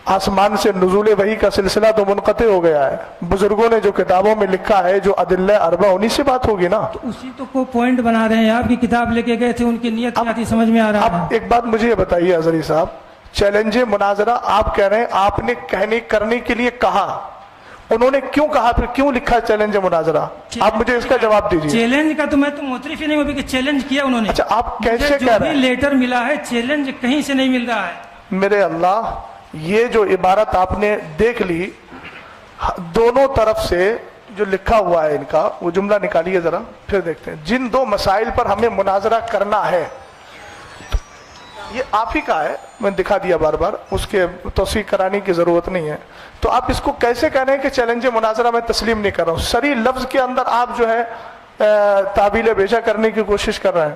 آسمان سے نزول وحی کا سلسلہ تو منقطع ہو گیا ہے. بزرگوں نے جو کتابوں میں لکھا ہے، جو ادلہ اربع، انہی سے بات ہوگی نا. تو اسی تو کو پوائنٹ بنا رہے ہیں آپ کی کتاب لے کے گئے تھے، ان کی نیت نہیں آتی سمجھ میں آ رہا ہے. اب ایک بات مجھے یہ بتائیے حضری صاحب، چیلنج مناظرہ آپ کہہ رہے ہیں آپ نے کرنے کے لیے کہا، انہوں نے کیوں کہا، پھر کیوں لکھا چیلنج مناظرہ؟ آپ مجھے اس کا جواب دیجیے. چیلنج کا تو میں تو معترف ہی نہیں ہوں کہ چیلنج کیا انہوں نے. اچھا، آپ کیسے کہہ رہے ہیں؟ لیٹر ملا ہے، چیلنج کہیں سے نہیں مل رہا ہے. میرے اللہ، یہ جو عبارت آپ نے دیکھ لی، دونوں طرف سے جو لکھا ہوا ہے ان کا، وہ جملہ نکالیے ذرا، پھر دیکھتے ہیں. جن دو مسائل پر ہمیں مناظرہ کرنا ہے، یہ آپ ہی کا ہے، میں دکھا دیا بار بار، اس کے توثیق کرانے کی ضرورت نہیں ہے. تو آپ اس کو کیسے کہہ رہے ہیں کہ چیلنج مناظرہ میں تسلیم نہیں کر رہا ہوں؟ صریح لفظ کے اندر آپ جو ہے تعبیل بیجا کرنے کی کوشش کر رہے ہیں.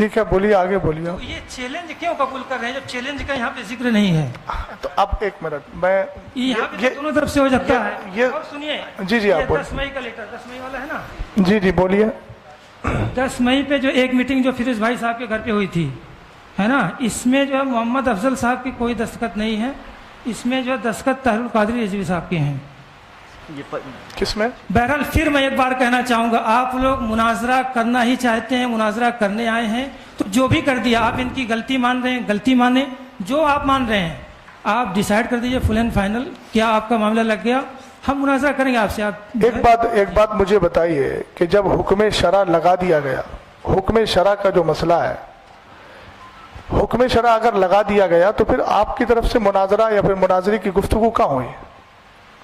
ٹھیک ہے بولیے, آگے بولیے. تو یہ چیلنج کیوں قبول کر رہے ہیں جب چیلنج کا یہاں پہ ذکر نہیں ہے؟ تو اب ایک منٹ, میں یہاں پہ تو دونوں طرف سے ہو جاتا ہے. یہ اور سنیے, جی جی آپ 10 مئی کا لیٹر, 10 مئی والا ہے نا, جی جی بولیے. 10 مئی پہ جو ایک میٹنگ جو فیروز بھائی صاحب کے گھر پہ ہوئی تھی, ہے نا, اس میں جو ہے محمد افضل صاحب کی کوئی دستخط نہیں ہے, اس میں جو ہے دستخط طاہر القادری رضوی صاحب کے ہیں. کس میں؟ بہرحال پھر میں ایک بار کہنا چاہوں گا, آپ لوگ مناظرہ کرنا ہی چاہتے ہیں, مناظرہ کرنے آئے ہیں, تو جو بھی کر دیا آپ ان کی غلطی مان رہے ہیں, غلطی مانیں, جو آپ مان رہے ہیں آپ ڈیسائیڈ کر دیجئے فل اینڈ فائنل, کیا آپ کا معاملہ لگ گیا, ہم مناظرہ کریں گے آپ سے. آپ ایک بات مجھے بتائیے کہ جب حکم شرع لگا دیا گیا, حکم شرع کا جو مسئلہ ہے, حکم شرع اگر لگا دیا گیا تو پھر آپ کی طرف سے مناظرہ یا پھر مناظرے کی گفتگو کہاں ہوئی؟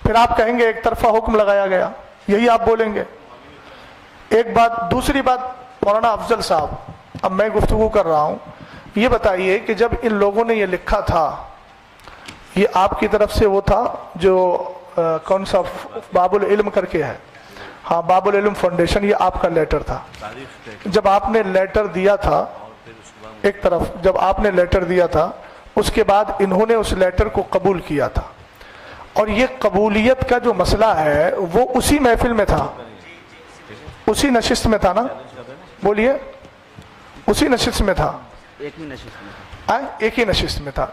پھر آپ کہیں گے ایک طرفہ حکم لگایا گیا, یہی آپ بولیں گے. ایک بات. دوسری بات, مولانا افضل صاحب, اب میں گفتگو کر رہا ہوں, یہ بتائیے کہ جب ان لوگوں نے یہ لکھا تھا, یہ آپ کی طرف سے وہ تھا جو کون سا باب العلم کر کے ہے, ہاں باب العلم فاؤنڈیشن, یہ آپ کا لیٹر تھا. جب آپ نے لیٹر دیا تھا, ایک طرف جب آپ نے لیٹر دیا تھا, اس کے بعد انہوں نے اس لیٹر کو قبول کیا تھا, اور یہ قبولیت کا جو مسئلہ ہے وہ اسی محفل میں تھا, اسی نشست میں تھا نا, بولیے, اسی نشست میں تھا, ایک ہی نشست میں تھا.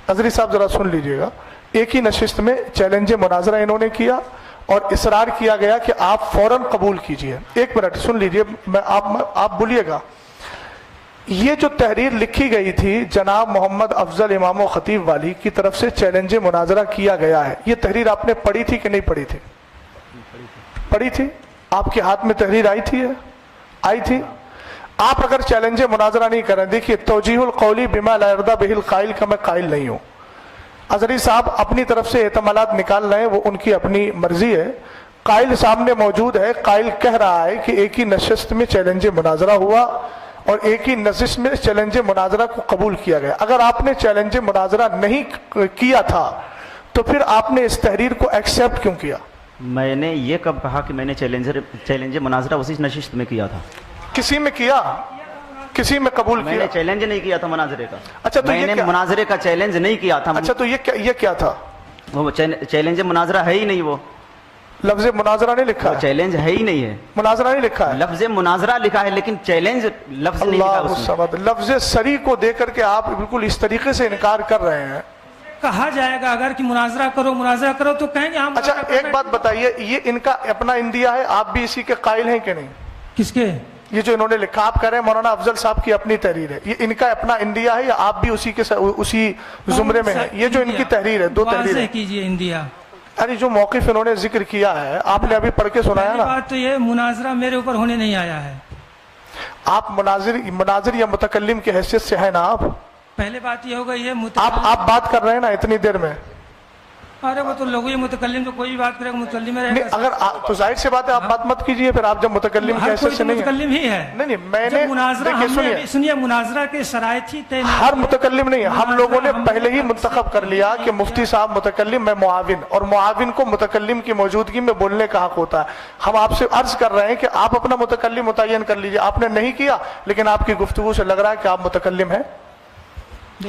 نظری صاحب ذرا سن لیجئے گا, ایک ہی نشست میں چیلنج مناظرہ انہوں نے کیا اور اصرار کیا گیا کہ آپ فوراً قبول کیجئے. ایک منٹ سن لیجئے, آپ بولیے گا. یہ جو تحریر لکھی گئی تھی جناب محمد افضل امام و خطیب والی کی طرف سے چیلنج مناظرہ کیا گیا ہے, یہ تحریر آپ نے پڑھی تھی کہ نہیں پڑھی تھی؟ پڑھی تھی. آپ کے ہاتھ میں تحریر آئی تھی, آئی تھی. آپ اگر چیلنج مناظرہ نہیں کریں, دیکھیے توجیہ القولی بما لا یرضی بہ القائل کا میں قائل نہیں ہوں. اظہری صاحب اپنی طرف سے احتمالات نکال رہے ہیں, وہ ان کی اپنی مرضی ہے. قائل سامنے موجود ہے, قائل کہہ رہا ہے کہ ایک ہی نشست میں چیلنج مناظرہ ہوا اور ایک ہی نشست میں چیلنج مناظرہ کو قبول کیا گیا. اگر آپ نے چیلنج مناظرہ نہیں کیا تھا تو پھر آپ نے اس تحریر کو ایکسیپٹ کیوں کیا؟ میں نے یہ کب کہا کہ میں نے چیلنج مناظرہ اسی نشست میں کیا تھا؟ کسی میں کیا, کسی میں قبول کیا؟ میں نے چیلنج نہیں کیا تھا مناظرے کا. اچھا تو میں نے مناظرے کا چیلنج نہیں کیا تھا. اچھا تو یہ کیا تھا؟ وہ چیلنج مناظرہ ہے ہی نہیں, وہ لفظ مناظرہ نہیں لکھا ہے, چیلنج ہے ہی نہیں ہے, مناظرہ نہیں لکھا ہے, لفظ مناظرہ لکھا ہے لیکن چیلنج لفظ نہیں لکھا اس میں. لفظ سری کو دے کر کے آپ بالکل اس طریقے سے انکار کر رہے ہیں. کہا جائے گا اگر کہ مناظرہ کرو تو کہیں گے ہم. اچھا ایک بات بتائیے, یہ ان کا اپنا اندیا ہے, آپ بھی اسی کے قائل ہیں کہ نہیں؟ کس کے؟ یہ جو انہوں نے لکھا, آپ کہہ رہے ہیں مولانا افضل صاحب کی اپنی تحریر ہے, یہ ان کا اپنا انڈیا ہے یا آپ بھی اسی زمرے میں ہیں؟ یہ جو ان کی تحریر ہے, دو تحریر ہے. کیجئے انڈیا. ارے جو موقف انہوں نے ذکر کیا ہے آپ نے ابھی پڑھ کے سنایا نا. بات تو یہ مناظرہ میرے اوپر ہونے نہیں آیا ہے. آپ مناظر یا متکلم کی حیثیت سے ہے نا آپ؟ پہلے بات یہ ہوگا, یہ آپ بات کر رہے ہیں نا اتنی دیر میں. ارے وہ تو لوگ یہ متکلم جو کوئی بھی بات کرے گا متکلم ہے. اگر تو ظاہر سی بات ہے, آپ بات مت کیجئے پھر. آپ جب متکلم کی حیثیت سے نہیں ہیں, متکلم ہی ہے. نہیں میں نے سنیے, مناظرہ کے شرائط ہی طے نہیں. ہر متکلم نہیں ہے, ہم لوگوں نے پہلے ہی منتخب کر لیا کہ مفتی صاحب متکلم, میں معاون, اور معاون کو متکلم کی موجودگی میں بولنے کا حق ہوتا ہے. ہم آپ سے عرض کر رہے ہیں کہ آپ اپنا متکلم متعین کر لیجئے. آپ نے نہیں کیا, لیکن آپ کی گفتگو سے لگ رہا ہے کہ آپ متکلم ہیں.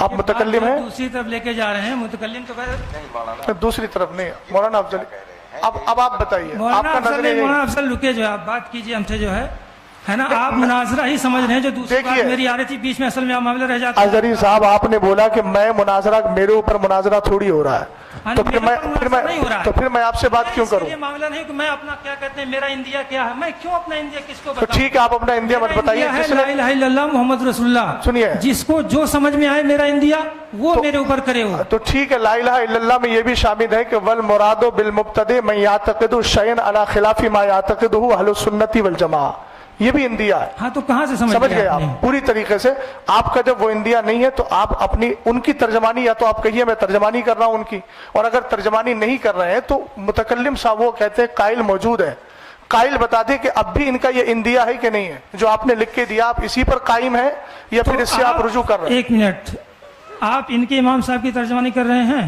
آپ متکلم ہیں, دوسری طرف لے کے جا رہے ہیں. متکلم تو دوسری طرف نہیں. مولانا افضل اب آپ بتائیے, آپ کا نظریہ. مولانا افضل رکے, جو آپ بات کیجئے ہم سے, جو ہے نا, آپ مناظرہ ہی سمجھ رہے ہیں. جو دوسری بات میری آ رہی تھی بیچ میں, اصل میں معاملہ رہ جاتا ہے. اظہری صاحب آپ نے بولا کہ میں مناظرہ, میرے اوپر مناظرہ تھوڑی ہو رہا ہے, تو پھر میں آپ سے بات کیوں کروں؟ یہ معاملہ نہیں کہ میں اپنا کیا کہتے ہیں میرا انڈیا کیا ہے, میں کیوں اپنا انڈیا کس کو بتاؤں؟ ٹھیک ہے, آپ اپنا انڈیا مت بتائیے. لا الہ الا اللہ محمد رسول اللہ. سنیے, جس کو جو سمجھ میں آئے میرا انڈیا وہ میرے اوپر کرے ہو. تو ٹھیک ہے, لا الہ الا اللہ میں یہ بھی شامل ہے کہ والمراد بالمبتدع من یعتقد شیئا علی خلاف ما یعتقدہ اہل السنت والجماعہ, یہ بھی انڈیا ہے. ہاں تو کہاں سے سمجھ گئے آپ پوری طریقے سے؟ آپ کا جب وہ انڈیا نہیں ہے تو آپ اپنی ان کی ترجمانی, یا تو آپ کہیے میں ترجمانی کر رہا ہوں ان کی, اور اگر ترجمانی نہیں کر رہے ہیں تو متکلم صاحب وہ کہتے ہیں قائل موجود ہے, قائل بتا دیں کہ اب بھی ان کا یہ انڈیا ہے کہ نہیں ہے جو آپ نے لکھ کے دیا. آپ اسی پر قائم ہیں یا پھر اس سے آپ رجوع کر رہے ہیں؟ ایک منٹ, آپ ان کے امام صاحب کی ترجمانی کر رہے ہیں؟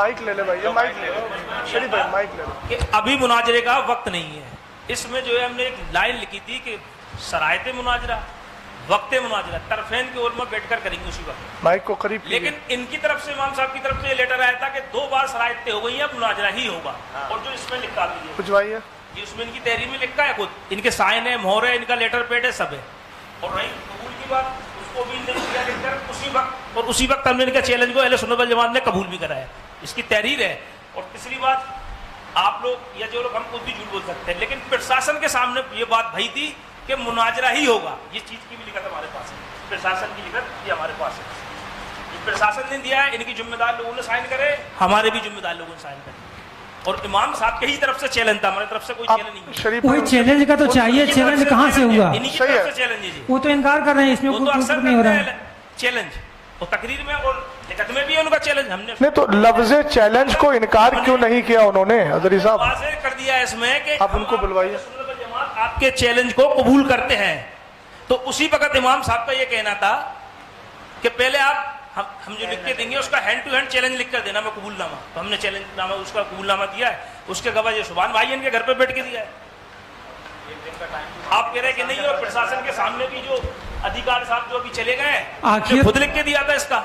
مائک لے لے بھائی, یہ مائک لے لو شریف بھائی, مائک لے لو. کہ ابھی مناظرے کا وقت نہیں ہے. اس میں جو ہے ہم نے ایک لائن لکھی تھی کہ شرائط مناظرہ, وقت مناظرہ طرفین کے علماء بیٹھ کر کریں گے اسی وقت. مائک کو قریب کیجیے. لیکن ان کی طرف سے امام صاحب کی طرف سے یہ لیٹر آیا تھا کہ 2 بار شرائط طے ہو گئی ہیں, اب مناظرہ ہی ہوگا. اور جو اس میں لکھا بھی ہے بھجوائیے, یہ اس میں ان کی تحریر میں لکھا ہے, خود ان کے سائن ہے, مہر ہے, ان کا لیٹر پیڈ ہے, سب ہے. اور رہی قبول کی بات, اس کو بھی ان نے کیا لکھ کر اسی وقت, اور اسی وقت ہم نے ان کے چیلنج کو اہل سنت والجماعت نے قبول بھی کرایا. اس کی تحریر ہے. اور تیسری بات, آپ لوگ یا جو لوگ ہم خود بھی جھوٹ بول سکتے ہیں, لیکن پرشاسن کے سامنے یہ بات بھائی تھی کہ مناظرہ ہی ہوگا. یہ چیز کی بھی لکھت ہمارے پاس ہے, پرشاسن کی لکھت یہ ہمارے پاس ہے. یہ پرشاسن نے دیا ہے, ان کی ذمہ دار لوگوں نے سائن کرے, ہمارے بھی ذمہ دار لوگوں نے سائن کرے. اور امام صاحب کے ہی طرف سے چیلنج تھا, ہماری طرف سے کوئی چیلنج نہیں ہے. شریف وہی چیلنج کا تو چاہیے, چیلنج کہاں سے ہوا؟ انہی کی طرف سے چیلنج ہے جی. وہ تو انکار کر رہے ہیں, اس میں وہ تو کوئی اکثر نہیں ہو رہا ہے. چیلنج اور تقریر میں اور لکھت میں بھی ہے ان کا چیلنج. ہم نے نہیں تو لفظ چیلنج کو انکار کیوں نہیں کیا انہوں نے حضری صاحب؟ واضح کر دیا ہے اس میں کہ آپ ان کو بلوائیے. سنت والجماعت آپ کے چیلنج کو قبول کرتے ہیں. تو اسی وقت امام صاحب کا یہ کہنا تھا کہ پہلے آپ ہم جو لکھ کے دیں گے اس کا ہینڈ ٹو ہینڈ چیلنج لکھ کر دینا, میں قبول نامہ. تو ہم نے چیلنج نامہ اس کا قبول نامہ دیا ہے. اس کے گواہ یہ سبحان بھائی ان کے گھر پہ بیٹھ کے دیا ہے. آپ کہہ رہے کہ نہیں, اور پرشاسن کے سامنے بھی جو ادھیکار صاحب جو ابھی چلے گئے ہیں, آخر خود لکھ کے دیا تھا, اس کا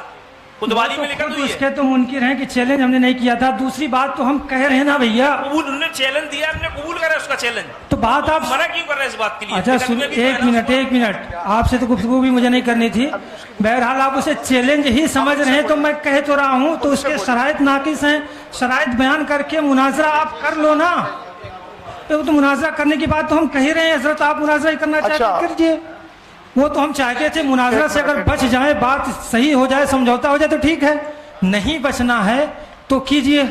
خودوالی میں لکھا خود ہوئی اس ہے. کے تو منکر ہیں کہ چیلنج ہم نے نہیں کیا تھا. دوسری بات تو ہم کہہ رہے ہیں نا بھیا, قبول انہوں نے چیلنج دیا, ہم نے قبول کرا اس کا چیلنج. تو بات آپ منع کیوں کر رہے ہیں اس بات کے لیے؟ اچھا لکھت میں بھی ایک تو ہے نا. منٹ, آپ سے تو گفتگو بھی مجھے نہیں کرنی تھی. بہرحال آپ اسے چیلنج ہی سمجھ رہے ہیں, تو میں کہہ تو رہا ہوں تو اس کے شرائط ناقص ہیں. شرائط بیان کر کے مناظرہ آپ کر لو نا. تو مناظرہ کرنے کی بات تو ہم کہہ رہے ہیں حضرت, آپ مناظرہ ہی کرنا چاہتے ہیں کیجیے. وہ تو ہم چاہتے تھے مناظرہ سے اگر بچ جائے, بات صحیح ہو جائے, سمجھوتا ہو جائے تو ٹھیک ہے, نہیں بچنا ہے تو کیجیے.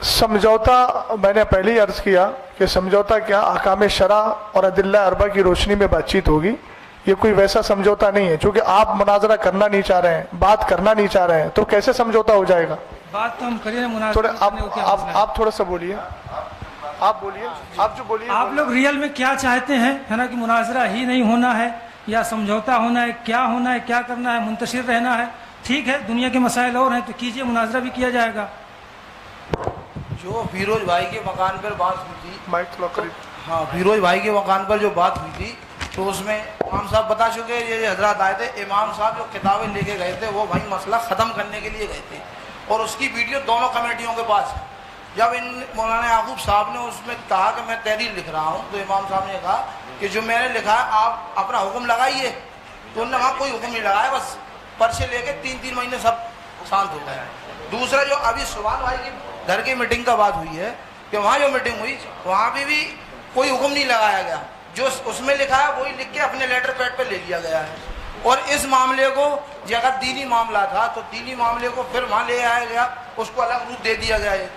سمجھوتا میں نے پہلے ہی عرض کیا کہ سمجھوتا کیا احکام شرع اور ادلہ اربع کی روشنی میں بات چیت ہوگی. یہ کوئی ویسا سمجھوتا نہیں ہے, چونکہ آپ مناظرہ کرنا نہیں چاہ رہے ہیں, بات کرنا نہیں چاہ رہے ہیں, تو کیسے سمجھوتا ہو جائے گا؟ بات تو ہم کریں تھوڑے مناظرہ. آپ تھوڑا سا بولیے, آپ بولیے, آپ جو بولیے. آپ لوگ ریئل میں کیا چاہتے ہیں, ہے نا, کہ مناظرہ ہی نہیں ہونا ہے یا سمجھوتا ہونا ہے, کیا ہونا ہے, کیا کرنا ہے, منتشر رہنا ہے؟ ٹھیک ہے, دنیا کے مسائل اور ہیں تو کیجئے, مناظرہ بھی کیا جائے گا. جو فیروز بھائی کے مکان پر بات ہوئی تھی, مائک تھوڑا قریب. ہاں, فیروز بھائی کے مکان پر جو بات ہوئی تھی تو اس میں امام صاحب بتا چکے, یہ حضرات آئے تھے, امام صاحب جو کتابیں لے کے گئے تھے وہ بھائی مسئلہ ختم کرنے کے لیے گئے تھے, اور اس کی ویڈیو دونوں کمیٹیوں کے پاس ہے. جب ان مولانا یعقوب صاحب نے اس میں کہا کہ میں تحریر لکھ رہا ہوں, تو امام صاحب نے کہا کہ جو میں نے لکھا ہے آپ اپنا حکم لگائیے. تو انہوں نے وہاں کوئی حکم نہیں لگایا, بس پرچے لے کے 3 مہینے سب شانت ہو گئے. دوسرا جو ابھی سبحان بھائی کی گھر کی میٹنگ کا بات ہوئی ہے کہ وہاں جو میٹنگ ہوئی وہاں بھی کوئی حکم نہیں لگایا گیا, جو اس میں لکھا ہے وہی لکھ کے اپنے لیٹر پیڈ پہ لے لیا گیا ہے. اور اس معاملے کو جو اگر دینی معاملہ تھا تو دینی معاملے کو پھر وہاں لے آیا گیا, اس کو الگ روپ دے دیا گیا ہے.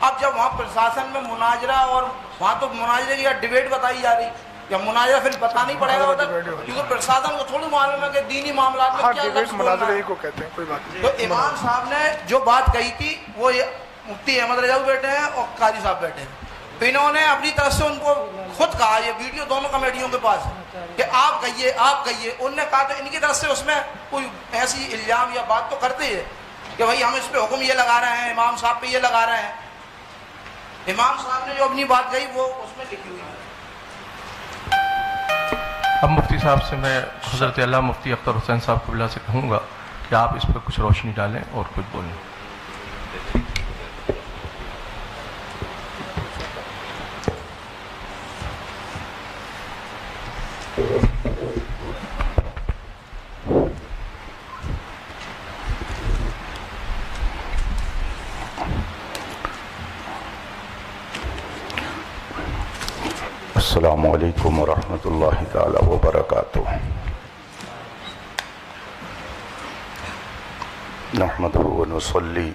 اب جب وہاں پرشاسن میں مناظرہ, اور وہاں تو مناظرے کی ڈیبیٹ بتائی جا رہی, یا مناظرہ پھر بتانا ہی پڑے گا کیونکہ پرشاسن کو تھوڑی معلوم ہے کہ دینی معاملات میں کیا لفظ بولنا ہے. مناظرے کو کہتے ہیں, کوئی بات نہیں. تو امام صاحب نے جو بات کہی تھی وہ مفتی احمد رجاؤ بیٹھے ہیں اور قاضی صاحب بیٹھے ہیں, انہوں نے اپنی طرف سے ان کو خود کہا, یہ ویڈیو دونوں کمیٹیوں کے پاس ہے, کہ آپ کہیے, آپ کہیے. انہوں نے کہا تو ان کی طرف سے اس میں کوئی ایسی الزام یا بات تو کرتے ہیں کہ بھائی ہم اس پہ حکم یہ لگا رہے ہیں, امام صاحب پہ یہ لگا رہے ہیں. امام صاحب نے جو اپنی بات کہی وہ اس میں لکھی ہوئی ہے. اب مفتی صاحب سے میں حضرت علامہ مفتی اختر حسین صاحب قبلہ سے کہوں گا کہ آپ اس پہ کچھ روشنی ڈالیں اور کچھ بولیں. السلام علیکم ورحمۃ اللہ تعالی وبرکاتہ. نحمدہ ونصلی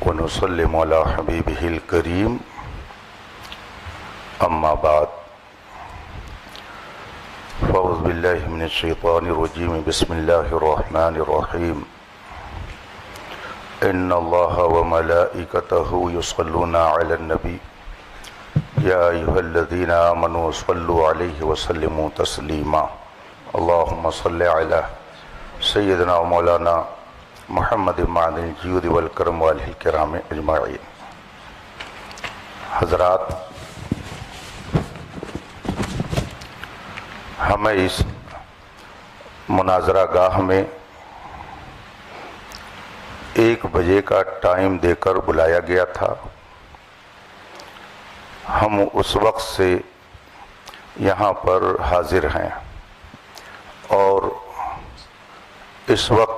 ونسلم علی حبیبہ الکریم, اما بعد, فاعوذ باللہ من الشیطان الرجیم, بسم اللہ الرحمن الرحیم. ان اللہ وملائکتہ یصلون علی النبی یا ایھا الذین آمنوا صلوا علیہ وسلموا تسلیما. اللہم صل علی سیدنا مولانا محمد معدن الجود والکرم والہ الکرام اجمعین. حضرات، ہمیں اس مناظرہ گاہ میں 1 بجے کا ٹائم دے کر بلایا گیا تھا. ہم اس وقت سے یہاں پر حاضر ہیں اور اس وقت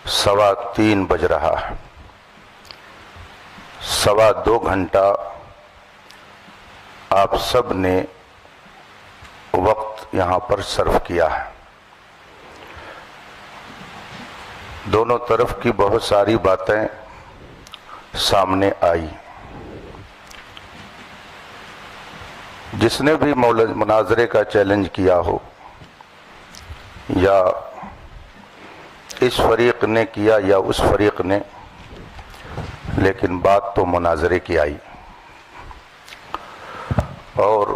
3:15 بج رہا ہے. 2.25 گھنٹہ آپ سب نے وقت یہاں پر صرف کیا ہے. دونوں طرف کی بہت ساری باتیں سامنے آئی. جس نے بھی مناظرے کا چیلنج کیا ہو یا اس فریق نے کیا یا اس فریق نے، لیکن بات تو مناظرے کی آئی. اور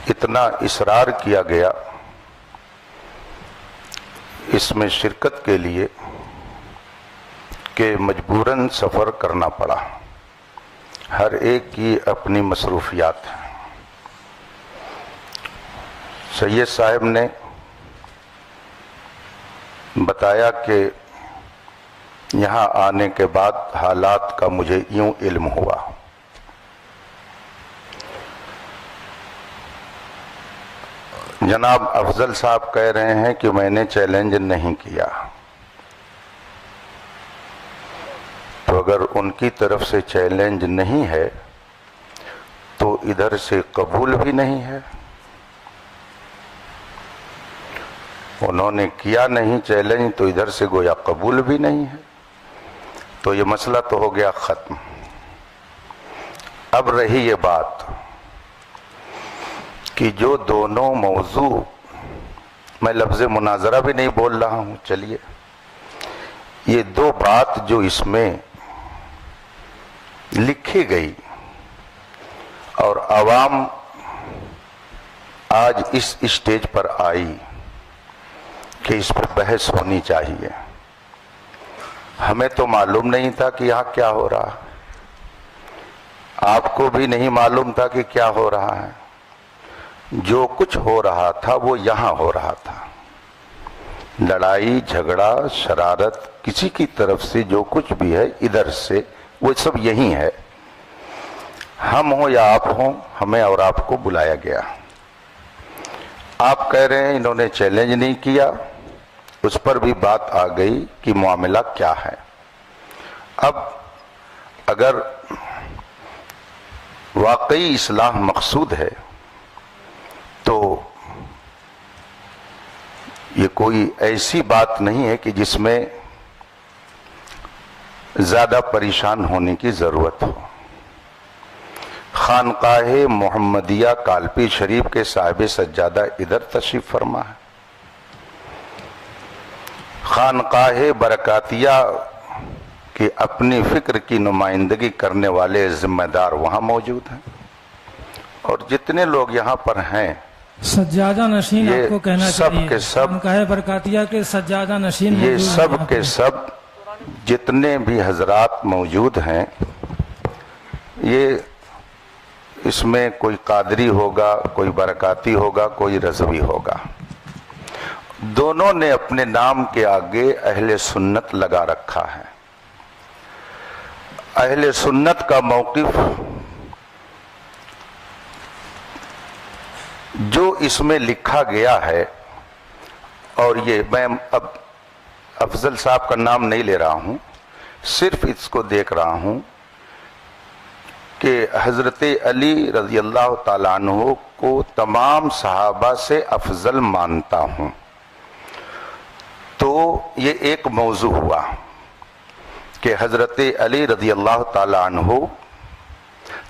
اتنا اصرار کیا گیا اس میں شرکت کے لیے کہ مجبوراً سفر کرنا پڑا. ہر ایک کی اپنی مصروفیات ہیں. سید صاحب نے بتایا کہ یہاں آنے کے بعد حالات کا مجھے یوں علم ہوا. جناب افضل صاحب کہہ رہے ہیں کہ میں نے چیلنج نہیں کیا، تو اگر ان کی طرف سے چیلنج نہیں ہے تو ادھر سے قبول بھی نہیں ہے. انہوں نے کیا نہیں چیلنج تو ادھر سے گویا قبول بھی نہیں ہے. تو یہ مسئلہ تو ہو گیا ختم. اب رہی یہ بات کہ جو دونوں موضوع، میں لفظ مناظرہ بھی نہیں بول رہا ہوں، چلیے، یہ 2 بات جو اس میں لکھی گئی اور عوام آج اس اسٹیج پر آئی کہ اس پر بحث ہونی چاہیے. ہمیں تو معلوم نہیں تھا کہ یہاں کیا ہو رہا، آپ کو بھی نہیں معلوم تھا کہ کیا ہو رہا ہے. جو کچھ ہو رہا تھا وہ یہاں ہو رہا تھا. لڑائی جھگڑا شرارت کسی کی طرف سے جو کچھ بھی ہے ادھر سے وہ سب یہی ہے. ہم ہوں یا آپ ہوں، ہمیں اور آپ کو بلایا گیا. آپ کہہ رہے ہیں انہوں نے چیلنج نہیں کیا، اس پر بھی بات آ گئی کہ معاملہ کیا ہے. اب اگر واقعی اصلاح مقصود ہے تو یہ کوئی ایسی بات نہیں ہے کہ جس میں زیادہ پریشان ہونے کی ضرورت ہو. خانقاہ محمدیہ کالپی شریف کے صاحب سجادہ ادھر تشریف فرما ہے. خانقاہ برکاتیہ کی اپنی فکر کی نمائندگی کرنے والے ذمہ دار وہاں موجود ہیں. اور جتنے لوگ یہاں پر ہیں سجادہ نشین، آپ کو کہنا چاہیے، سب کے سب خانقاہ برکاتیہ کے سجادہ نشین یہ موجود سب ہیں. کے سب جتنے بھی حضرات موجود ہیں، یہ اس میں کوئی قادری ہوگا، کوئی برکاتی ہوگا، کوئی رضوی ہوگا. دونوں نے اپنے نام کے آگے اہل سنت لگا رکھا ہے. اہل سنت کا موقف جو اس میں لکھا گیا ہے، اور یہ میں اب افضل صاحب کا نام نہیں لے رہا ہوں، صرف اس کو دیکھ رہا ہوں کہ حضرت علی رضی اللہ تعالیٰ عنہ کو تمام صحابہ سے افضل مانتا ہوں. تو یہ ایک موضوع ہوا کہ حضرت علی رضی اللہ تعالیٰ عنہ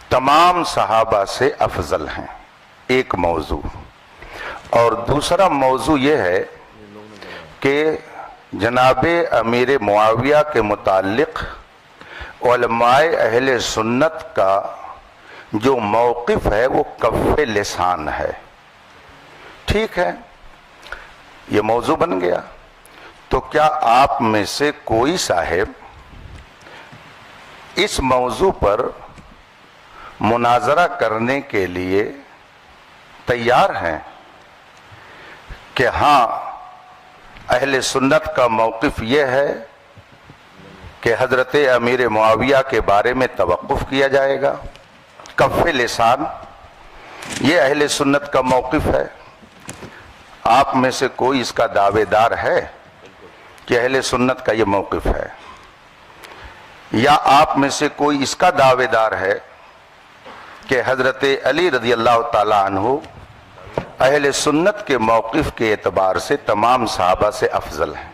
تمام صحابہ سے افضل ہیں، ایک موضوع. اور دوسرا موضوع یہ ہے کہ جناب امیر معاویہ کے متعلق علماء اہل سنت کا جو موقف ہے وہ کف لسان ہے. ٹھیک ہے، یہ موضوع بن گیا. تو کیا آپ میں سے کوئی صاحب اس موضوع پر مناظرہ کرنے کے لیے تیار ہیں کہ ہاں اہل سنت کا موقف یہ ہے کہ حضرت امیر معاویہ کے بارے میں توقف کیا جائے گا؟ کف لسان یہ اہل سنت کا موقف ہے. آپ میں سے کوئی اس کا دعوے دار ہے کہ اہل سنت کا یہ موقف ہے؟ یا آپ میں سے کوئی اس کا دعوے دار ہے کہ حضرت علی رضی اللہ تعالی عنہ اہل سنت کے موقف کے اعتبار سے تمام صحابہ سے افضل ہیں؟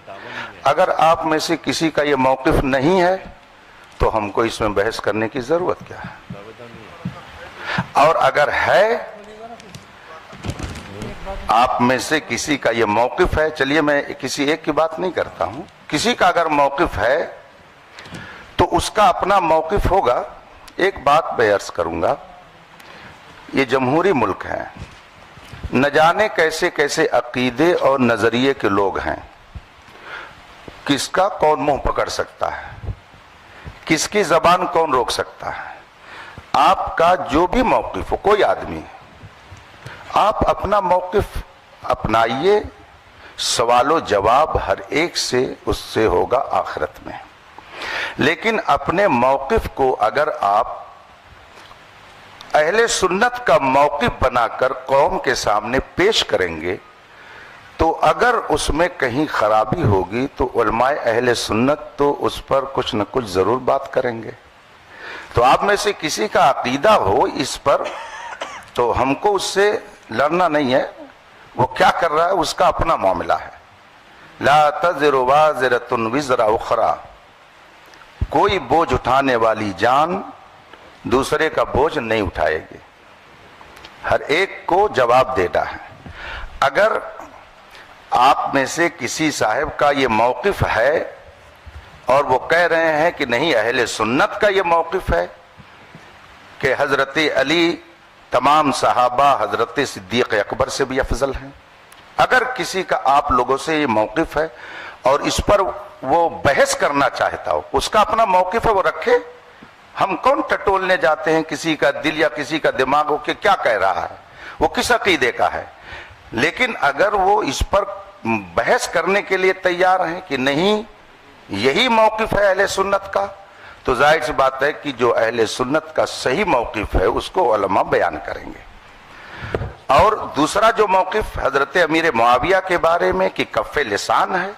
اگر آپ میں سے کسی کا یہ موقف نہیں ہے تو ہم کو اس میں بحث کرنے کی ضرورت کیا ہے؟ اور اگر ہے آپ میں سے کسی کا یہ موقف ہے، چلیے میں کسی ایک کی بات نہیں کرتا ہوں، کسی کا اگر موقف ہے تو اس کا اپنا موقف ہوگا. ایک بات میں عرض کروں گا، یہ جمہوری ملک ہے، نہ جانے کیسے کیسے عقیدے اور نظریے کے لوگ ہیں. کس کا کون منہ پکڑ سکتا ہے، کس کی زبان کون روک سکتا ہے؟ آپ کا جو بھی موقف ہو، کوئی آدمی، آپ اپنا موقف اپنائیے، سوال و جواب ہر ایک سے اس سے ہوگا آخرت میں. لیکن اپنے موقف کو اگر آپ اہل سنت کا موقف بنا کر قوم کے سامنے پیش کریں گے تو اگر اس میں کہیں خرابی ہوگی تو علماء اہل سنت تو اس پر کچھ نہ کچھ ضرور بات کریں گے. تو آپ میں سے کسی کا عقیدہ ہو اس پر تو ہم کو اس سے لڑنا نہیں ہے، وہ کیا کر رہا ہے اس کا اپنا معاملہ ہے. لا تزر وازرۃ وزر اخرى، کوئی بوجھ اٹھانے والی جان دوسرے کا بوجھ نہیں اٹھائے گی، ہر ایک کو جواب دینا ہے. اگر آپ میں سے کسی صاحب کا یہ موقف ہے اور وہ کہہ رہے ہیں کہ نہیں اہل سنت کا یہ موقف ہے کہ حضرت علی تمام صحابہ حضرت صدیق اکبر سے بھی افضل ہیں، اگر کسی کا آپ لوگوں سے یہ موقف ہے اور اس پر وہ بحث کرنا چاہتا ہو، اس کا اپنا موقف ہے، وہ رکھے. ہم کون ٹٹولنے جاتے ہیں کسی کا دل یا کسی کا دماغ ہو کہ کیا کہہ رہا ہے، وہ کس عقیدے کا ہے. لیکن اگر وہ اس پر بحث کرنے کے لیے تیار ہیں کہ نہیں یہی موقف ہے اہل سنت کا، تو ظاہر سی بات ہے کہ جو اہل سنت کا صحیح موقف ہے اس کو علماء بیان کریں گے. اور دوسرا جو موقف حضرت امیر معاویہ کے بارے میں کہ کف لسان ہے،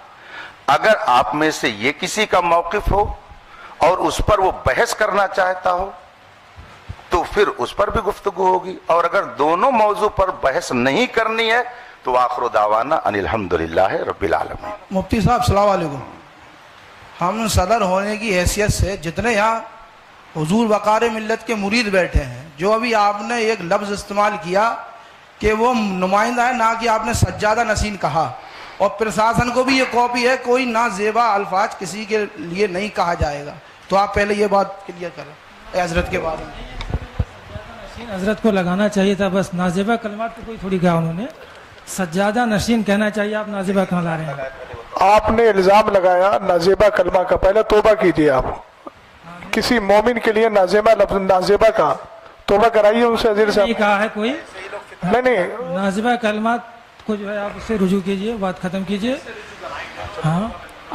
اگر آپ میں سے یہ کسی کا موقف ہو اور اس پر وہ بحث کرنا چاہتا ہو تو پھر اس پر بھی گفتگو ہوگی. اور اگر دونوں موضوع پر بحث نہیں کرنی ہے تو آخر دعوانا ان الحمدللہ رب العالمین. مفتی صاحب السلام علیکم. ہم صدر ہونے کی حیثیت سے جتنے یہاں حضور وقار ملت کے مرید بیٹھے ہیں، جو ابھی آپ نے ایک لفظ استعمال کیا کہ وہ نمائندہ ہے، نہ کہ آپ نے سجادہ نشین کہا، اور پرشاسن کو بھی یہ کاپی ہے، کوئی نہ زیبا الفاظ کسی کے لیے نہیں کہا جائے گا. تو آپ پہلے یہ بات کلیئر کریں حضرت کے بارے میں. حضرت کو لگانا چاہیے تھا بس، نازیبہ کلمات کو کوئی تھوڑی کہا انہوں نے، سجادہ نشین کہنا چاہیے. آپ نازیبہ کہاں لا رہے ہیں؟ آپ نے الزام لگایا نازیبہ کلمہ کا، پہلے توبہ کیجیے. آپ کسی مومن کے لیے نازیبہ لفظ نازیبہ کا توبہ کرائیے ان سے. عزیز صاحب کہا ہے کوئی نہیں، نازیبہ کلمات کو جو ہے آپ اس سے رجوع کیجیے، بات ختم کیجیے. ہاں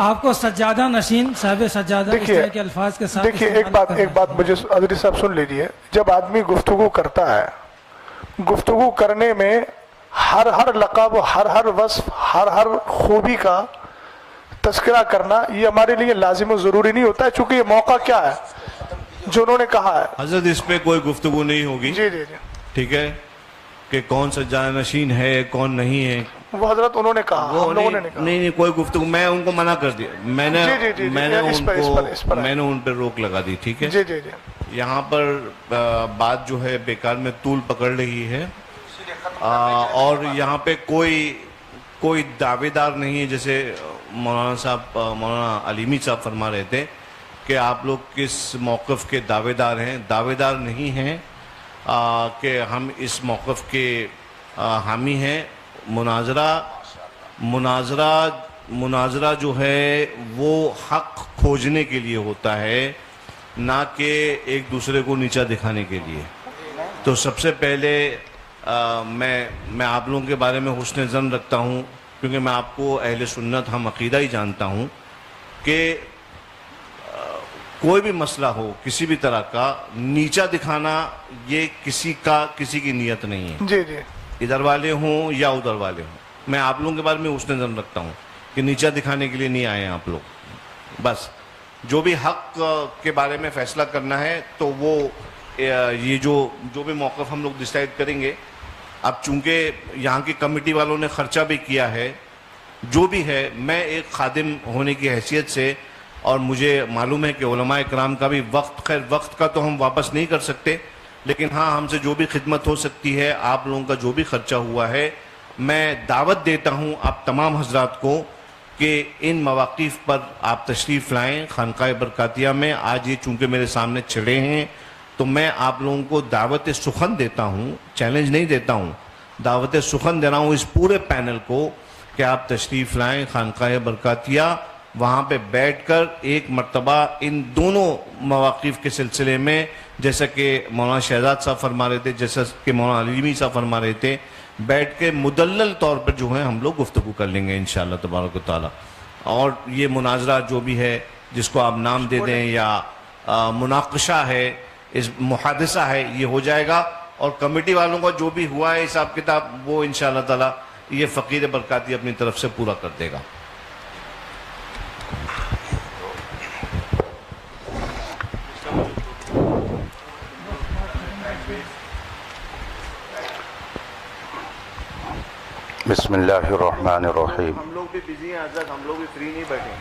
آپ کو سجادہ نشین صاحب سجادہ اس طرح کے الفاظ کے ساتھ. دیکھیے ایک بات مجھے عزیز صاحب سن لیجیے. جب آدمی گفتگو کرتا ہے، گفتگو کرنے میں ہر لقب، ہر وصف، ہر خوبی کا تذکرہ کرنا یہ ہمارے لیے لازم و ضروری نہیں ہوتا ہے، چونکہ یہ موقع کیا ہے جو انہوں نے کہا ہے. حضرت اس پہ کوئی گفتگو نہیں ہوگی. جی جی جی ٹھیک ہے کہ کون سجادہ نشین ہے کون نہیں ہے، وہ حضرت انہوں نے کہا، ہم لوگوں نے نہیں کہا. نہیں کوئی گفتگو، میں ان کو منع کر دیا، میں نے ان پہ روک لگا دی. ٹھیک ہے جی جی جی. یہاں پر بات جو ہے بیکار میں طول پکڑ رہی ہے، اور یہاں پہ کوئی دعوے دار نہیں ہے. جیسے مولانا علیمی صاحب فرما رہے تھے کہ آپ لوگ کس موقف کے دعوے دار ہیں. دعوے دار نہیں ہیں کہ ہم اس موقف کے حامی ہیں. مناظرہ مناظرہ جو ہے وہ حق کھوجنے کے لیے ہوتا ہے، نہ کہ ایک دوسرے کو نیچا دکھانے کے لیے. تو سب سے پہلے میں آپ لوگوں کے بارے میں حسن ظن رکھتا ہوں، کیونکہ میں آپ کو اہل سنت ہم عقیدہ ہی جانتا ہوں کہ کوئی بھی مسئلہ ہو کسی بھی طرح کا نیچا دکھانا یہ کسی کی نیت نہیں ہے. جی جی ادھر والے ہوں یا ادھر والے ہوں، میں آپ لوگوں کے بارے میں حسن ظن رکھتا ہوں کہ نیچا دکھانے کے لیے نہیں آئے ہیں آپ لوگ. بس جو بھی حق کے بارے میں فیصلہ کرنا ہے تو وہ یہ جو بھی موقف ہم لوگ ڈیسائیڈ کریں گے. اب چونکہ یہاں کی کمیٹی والوں نے خرچہ بھی کیا ہے، جو بھی ہے، میں ایک خادم ہونے کی حیثیت سے، اور مجھے معلوم ہے کہ علماء اکرام کا بھی وقت کا تو ہم واپس نہیں کر سکتے، لیکن ہاں ہم سے جو بھی خدمت ہو سکتی ہے، آپ لوگوں کا جو بھی خرچہ ہوا ہے، میں دعوت دیتا ہوں آپ تمام حضرات کو کہ ان مواقف پر آپ تشریف لائیں خانقاہ برکاتیہ میں. آج یہ چونکہ میرے سامنے چڑھے ہیں تو میں آپ لوگوں کو دعوت سخن دیتا ہوں، چیلنج نہیں دیتا ہوں، دعوت سخن دے رہا ہوں اس پورے پینل کو کہ آپ تشریف لائیں خانقاہ برکاتیہ. وہاں پہ بیٹھ کر ایک مرتبہ ان دونوں مواقف کے سلسلے میں، جیسا کہ مولانا شہزاد صاحب فرما رہے تھے، جیسا کہ مولانا علیمی صاحب فرما رہے تھے، بیٹھ کے مدلل طور پر جو ہے ہم لوگ گفتگو کر لیں گے انشاءاللہ تبارک و تعالی. اور یہ مناظرہ جو بھی ہے، جس کو آپ نام دے دیں یا مناقشہ ہے، اس محادثہ ہے، یہ ہو جائے گا. اور کمیٹی والوں کا جو بھی ہوا ہے حساب کتاب وہ انشاءاللہ تعالی یہ فقیر برکاتی اپنی طرف سے پورا کر دے گا. بسم اللہ الرحمن الرحیم. ہم لوگ بھی بزی ہیں حضرت، ہم لوگ بھی فری نہیں بیٹھے.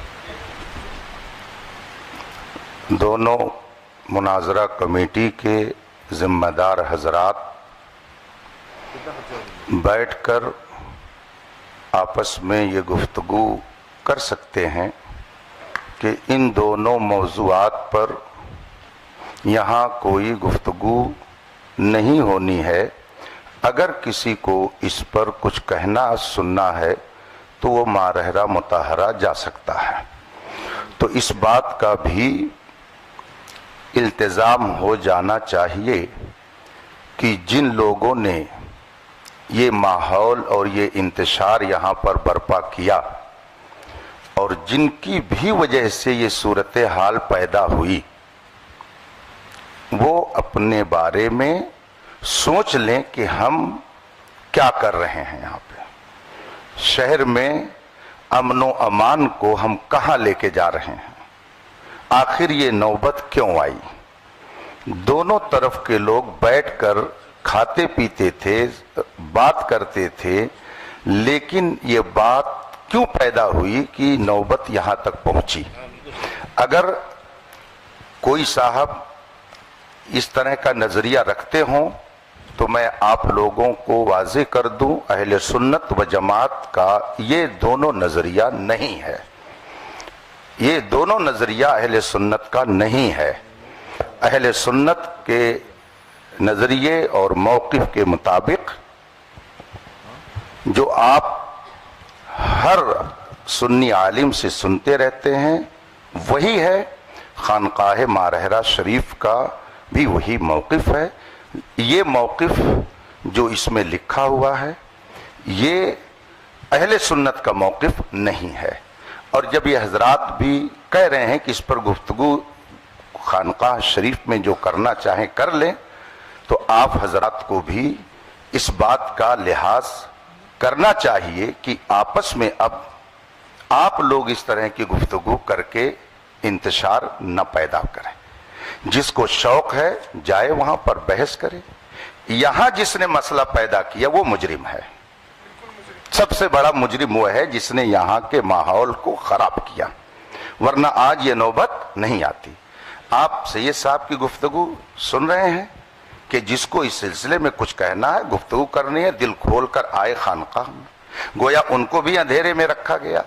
دونوں مناظرہ کمیٹی کے ذمہ دار حضرات بیٹھ کر آپس میں یہ گفتگو کر سکتے ہیں کہ ان دونوں موضوعات پر یہاں کوئی گفتگو نہیں ہونی ہے. اگر کسی کو اس پر کچھ کہنا سننا ہے تو وہ مارحرہ مطہرہ جا سکتا ہے. تو اس بات کا بھی التزام ہو جانا چاہیے کہ جن لوگوں نے یہ ماحول اور یہ انتشار یہاں پر برپا کیا اور جن کی بھی وجہ سے یہ صورتحال پیدا ہوئی، وہ اپنے بارے میں سوچ لیں کہ ہم کیا کر رہے ہیں. یہاں پہ شہر میں امن و امان کو ہم کہاں لے کے جا رہے ہیں؟ آخر یہ نوبت کیوں آئی؟ دونوں طرف کے لوگ بیٹھ کر کھاتے پیتے تھے، بات کرتے تھے، لیکن یہ بات کیوں پیدا ہوئی کہ نوبت یہاں تک پہنچی؟ اگر کوئی صاحب اس طرح کا نظریہ رکھتے ہوں تو میں آپ لوگوں کو واضح کر دوں، اہل سنت و جماعت کا یہ دونوں نظریہ نہیں ہے. یہ دونوں نظریہ اہل سنت کا نہیں ہے. اہل سنت کے نظریے اور موقف کے مطابق جو آپ ہر سنی عالم سے سنتے رہتے ہیں وہی ہے. خانقاہ مارحرہ شریف کا بھی وہی موقف ہے. یہ موقف جو اس میں لکھا ہوا ہے یہ اہل سنت کا موقف نہیں ہے. اور جب یہ حضرات بھی کہہ رہے ہیں کہ اس پر گفتگو خانقاہ شریف میں جو کرنا چاہیں کر لیں، تو آپ حضرات کو بھی اس بات کا لحاظ کرنا چاہیے کہ آپس میں اب آپ لوگ اس طرح کی گفتگو کر کے انتشار نہ پیدا کریں. جس کو شوق ہے جائے وہاں پر بحث کرے. یہاں جس نے مسئلہ پیدا کیا وہ مجرم ہے. سب سے بڑا مجرم وہ ہے جس نے یہاں کے ماحول کو خراب کیا، ورنہ آج یہ نوبت نہیں آتی. آپ سید صاحب کی گفتگو سن رہے ہیں کہ جس کو اس سلسلے میں کچھ کہنا ہے، گفتگو کرنی ہے، دل کھول کر آئے خانقاہ میں. گویا ان کو بھی اندھیرے میں رکھا گیا.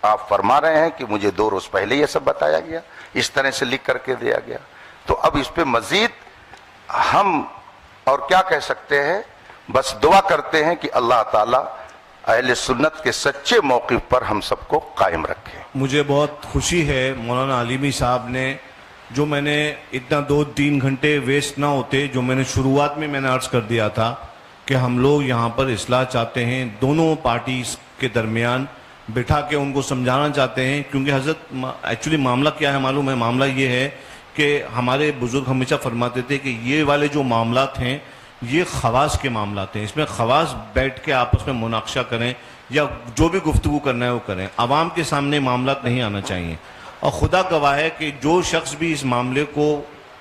آپ فرما رہے ہیں کہ مجھے 2 روز پہلے یہ سب بتایا گیا، اس طرح سے لکھ کر کے دیا گیا. تو اب اس پہ مزید ہم اور کیا کہہ سکتے ہیں؟ بس دعا کرتے ہیں کہ اللہ تعالی اہل سنت کے سچے موقف پر ہم سب کو قائم رکھے. مجھے بہت خوشی ہے مولانا علیمی صاحب نے، جو میں نے اتنا 2-3 گھنٹے ویسٹ نہ ہوتے، جو میں نے شروعات میں نے عرض کر دیا تھا کہ ہم لوگ یہاں پر اصلاح چاہتے ہیں، دونوں پارٹیز کے درمیان بٹھا کے ان کو سمجھانا چاہتے ہیں. کیونکہ حضرت ایکچولی معاملہ کیا ہے معلوم ہے؟ معاملہ یہ ہے کہ ہمارے بزرگ ہمیشہ فرماتے تھے کہ یہ والے جو معاملات ہیں یہ خواص کے معاملات ہیں، اس میں خواص بیٹھ کے آپس میں مناقشہ کریں یا جو بھی گفتگو کرنا ہے وہ کریں، عوام کے سامنے معاملات نہیں آنا چاہیے. اور خدا گواہ ہے کہ جو شخص بھی اس معاملے کو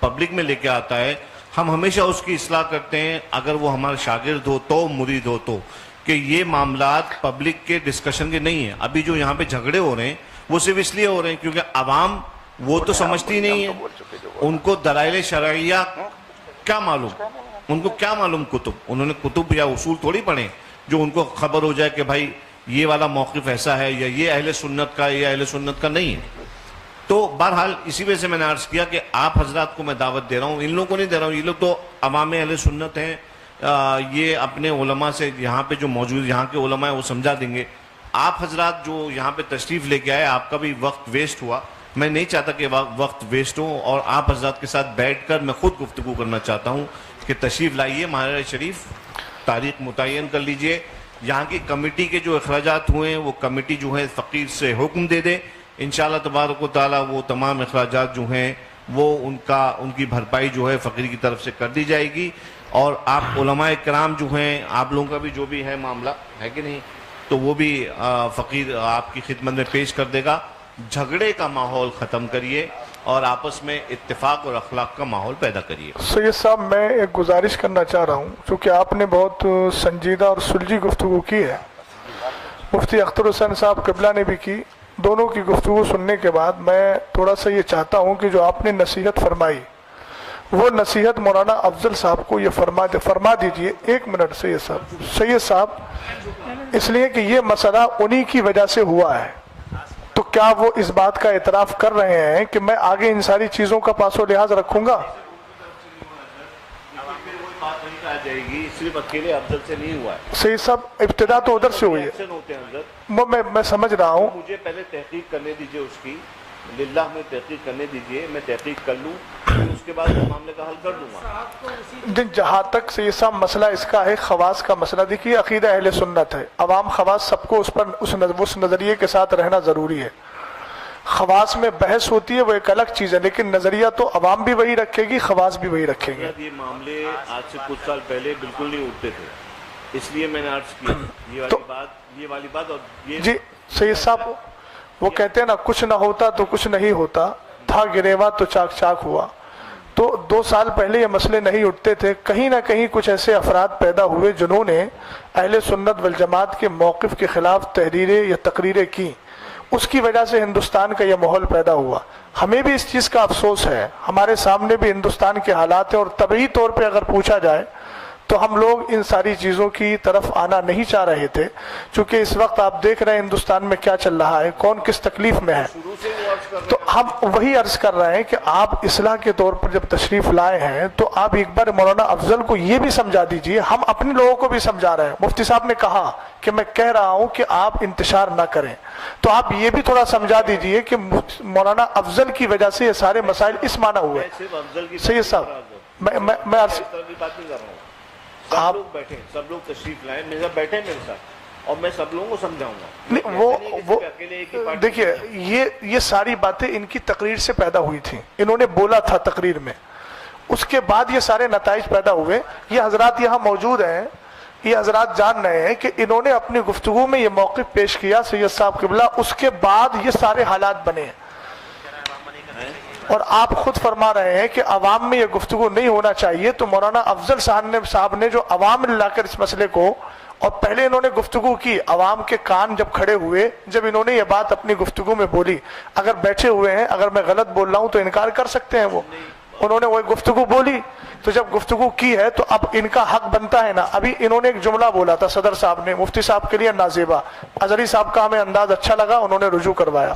پبلک میں لے کے آتا ہے ہم ہمیشہ اس کی اصلاح کرتے ہیں، اگر وہ ہمارا شاگرد ہو تو، مرید ہو تو، کہ یہ معاملات پبلک کے ڈسکشن کے نہیں ہیں. ابھی جو یہاں پہ جھگڑے ہو رہے ہیں وہ صرف اس لیے ہو رہے ہیں کیونکہ عوام وہ تو سمجھتی نہیں ہے، ان کو دلائل شرعیہ کیا معلوم، ان کو کیا معلوم کتب، انہوں نے کتب یا اصول تھوڑی پڑھے جو ان کو خبر ہو جائے کہ بھائی یہ والا موقف ایسا ہے یا یہ اہل سنت کا یا اہل سنت کا نہیں ہے. تو بہرحال اسی وجہ سے میں نے عرض کیا کہ آپ حضرات کو میں دعوت دے رہا ہوں، ان لوگوں کو نہیں دے رہا ہوں، یہ لوگ تو عوام اہل سنت ہیں، یہ اپنے علماء سے یہاں پہ جو موجود یہاں کے علماء ہیں وہ سمجھا دیں گے. آپ حضرات جو یہاں پہ تشریف لے کے آئے آپ کا بھی وقت ویسٹ ہوا، میں نہیں چاہتا کہ وقت ویسٹ ہو، اور آپ حضرات کے ساتھ بیٹھ کر میں خود گفتگو کرنا چاہتا ہوں کہ تشریف لائیے مہارا شریف، تاریخ متعین کر لیجئے، یہاں کی کمیٹی کے جو اخراجات ہوئے ہیں وہ کمیٹی جو ہے فقیر سے حکم دے دے، انشاءاللہ تبارک و تعالی وہ تمام اخراجات جو ہیں وہ ان کی بھرپائی جو ہے فقیر کی طرف سے کر دی جائے گی. اور آپ علماء کرام جو ہیں آپ لوگوں کا بھی جو بھی ہے معاملہ ہے کہ نہیں تو وہ بھی فقیر آپ کی خدمت میں پیش کر دے گا. جھگڑے کا ماحول ختم کریے اور آپس میں اتفاق اور اخلاق کا ماحول پیدا کریے. سید صاحب میں ایک گزارش کرنا چاہ رہا ہوں، چونکہ آپ نے بہت سنجیدہ اور سلجھی گفتگو کی ہے، مفتی اختر حسین صاحب قبلہ نے بھی کی. دونوں کی گفتگو سننے کے بعد میں تھوڑا سا یہ چاہتا ہوں کہ جو آپ نے نصیحت فرمائی وہ نصیحت مولانا افضل صاحب کو یہ فرما دیجئے. 1 منٹ سید صاحب اس لیے کہ یہ مسئلہ انہی کی وجہ سے ہوا ہے، تو کیا وہ اس بات کا اعتراف کر رہے ہیں کہ میں آگے ان ساری چیزوں کا پاس و لحاظ رکھوں گا؟ بات نہیں آ جائے گی، صرف اکیلے افضل سے نہیں ہوا ہے سید صاحب، ابتدا تو ادھر سے ہوئی ہے، میں سمجھ رہا ہوں. مجھے پہلے تحقیق کرنے دیجئے، اس کی للہ میں تحقیق کرنے دیجئے، میں تحقیق کر لوں اس کے بعد معاملے کا حل کر دوں گا. جہاں تک سید صاحب مسئلہ اس کا ہے خواص کا مسئلہ، دیکھیے عقیدہ اہل سنت ہے، عوام خواص سب کو اس نظریے کے ساتھ رہنا ضروری ہے. خواص میں بحث ہوتی ہے وہ ایک الگ چیز ہے، لیکن نظریہ تو عوام بھی وہی رکھے گی، خواص بھی وہی رکھیں گے. یہ معاملے آج سے کچھ سال پہلے بالکل نہیں اٹھتے تھے، اس لیے میں نے عرض کیا یہ والی بات. اور یہ جی سید صاحب وہ کہتے ہیں نا کچھ نہ ہوتا تو کچھ نہیں ہوتا، تھا گریوا تو چاک چاک ہوا. تو 2 سال پہلے یہ مسئلے نہیں اٹھتے تھے، کہیں نہ کہیں کچھ ایسے افراد پیدا ہوئے جنہوں نے اہل سنت والجماعت کے موقف کے خلاف تحریریں یا تقریریں کی، اس کی وجہ سے ہندوستان کا یہ ماحول پیدا ہوا. ہمیں بھی اس چیز کا افسوس ہے، ہمارے سامنے بھی ہندوستان کے حالات ہیں، اور طبعی طور پہ اگر پوچھا جائے تو ہم لوگ ان ساری چیزوں کی طرف آنا نہیں چاہ رہے تھے، چونکہ اس وقت آپ دیکھ رہے ہیں ہندوستان میں کیا چل رہا ہے، کون کس تکلیف میں ہے. تو ہم وہی عرض کر رہے ہیں کہ آپ اصلاح کے طور پر جب تشریف لائے ہیں تو آپ ایک بار مولانا افضل کو یہ بھی سمجھا دیجئے، ہم اپنے لوگوں کو بھی سمجھا رہے ہیں. مفتی صاحب نے کہا کہ میں کہہ رہا ہوں کہ آپ انتشار نہ کریں، تو آپ یہ بھی تھوڑا سمجھا دیجئے کہ مولانا افضل کی وجہ سے یہ سارے مسائل اس معنی ہوئے. سید صاحب میں عرض آپ لوگ بیٹھیں، سب لوگ تشریف لائیں، میرے بیٹھیں میرے ساتھ اور میں سب لوگوں کو سمجھاؤں گا. وہ دیکھیے یہ ساری باتیں ان کی تقریر سے پیدا ہوئی تھیں، انہوں نے بولا تھا تقریر میں، اس کے بعد یہ سارے نتائج پیدا ہوئے. یہ حضرات یہاں موجود ہیں، یہ حضرات جان رہے ہیں کہ انہوں نے اپنی گفتگو میں یہ موقف پیش کیا سید صاحب قبلہ، اس کے بعد یہ سارے حالات بنے ہیں. اور آپ خود فرما رہے ہیں کہ عوام میں یہ گفتگو نہیں ہونا چاہیے. تو مولانا افضل صاحب نے جو عوام میں لا کر اس مسئلے کو، اور پہلے انہوں نے گفتگو کی، عوام کے کان جب کھڑے ہوئے، جب انہوں نے یہ بات اپنی گفتگو میں بولی، اگر بیٹھے ہوئے ہیں اگر میں غلط بول رہا ہوں تو انکار کر سکتے ہیں. وہ انہوں نے وہ گفتگو بولی، تو جب گفتگو کی ہے تو اب ان کا حق بنتا ہے نا. ابھی انہوں نے ایک جملہ بولا تھا صدر صاحب نے، مفتی صاحب کے لیے نازیبا، اظہری صاحب کا ہمیں انداز اچھا لگا، انہوں نے رجوع کروایا.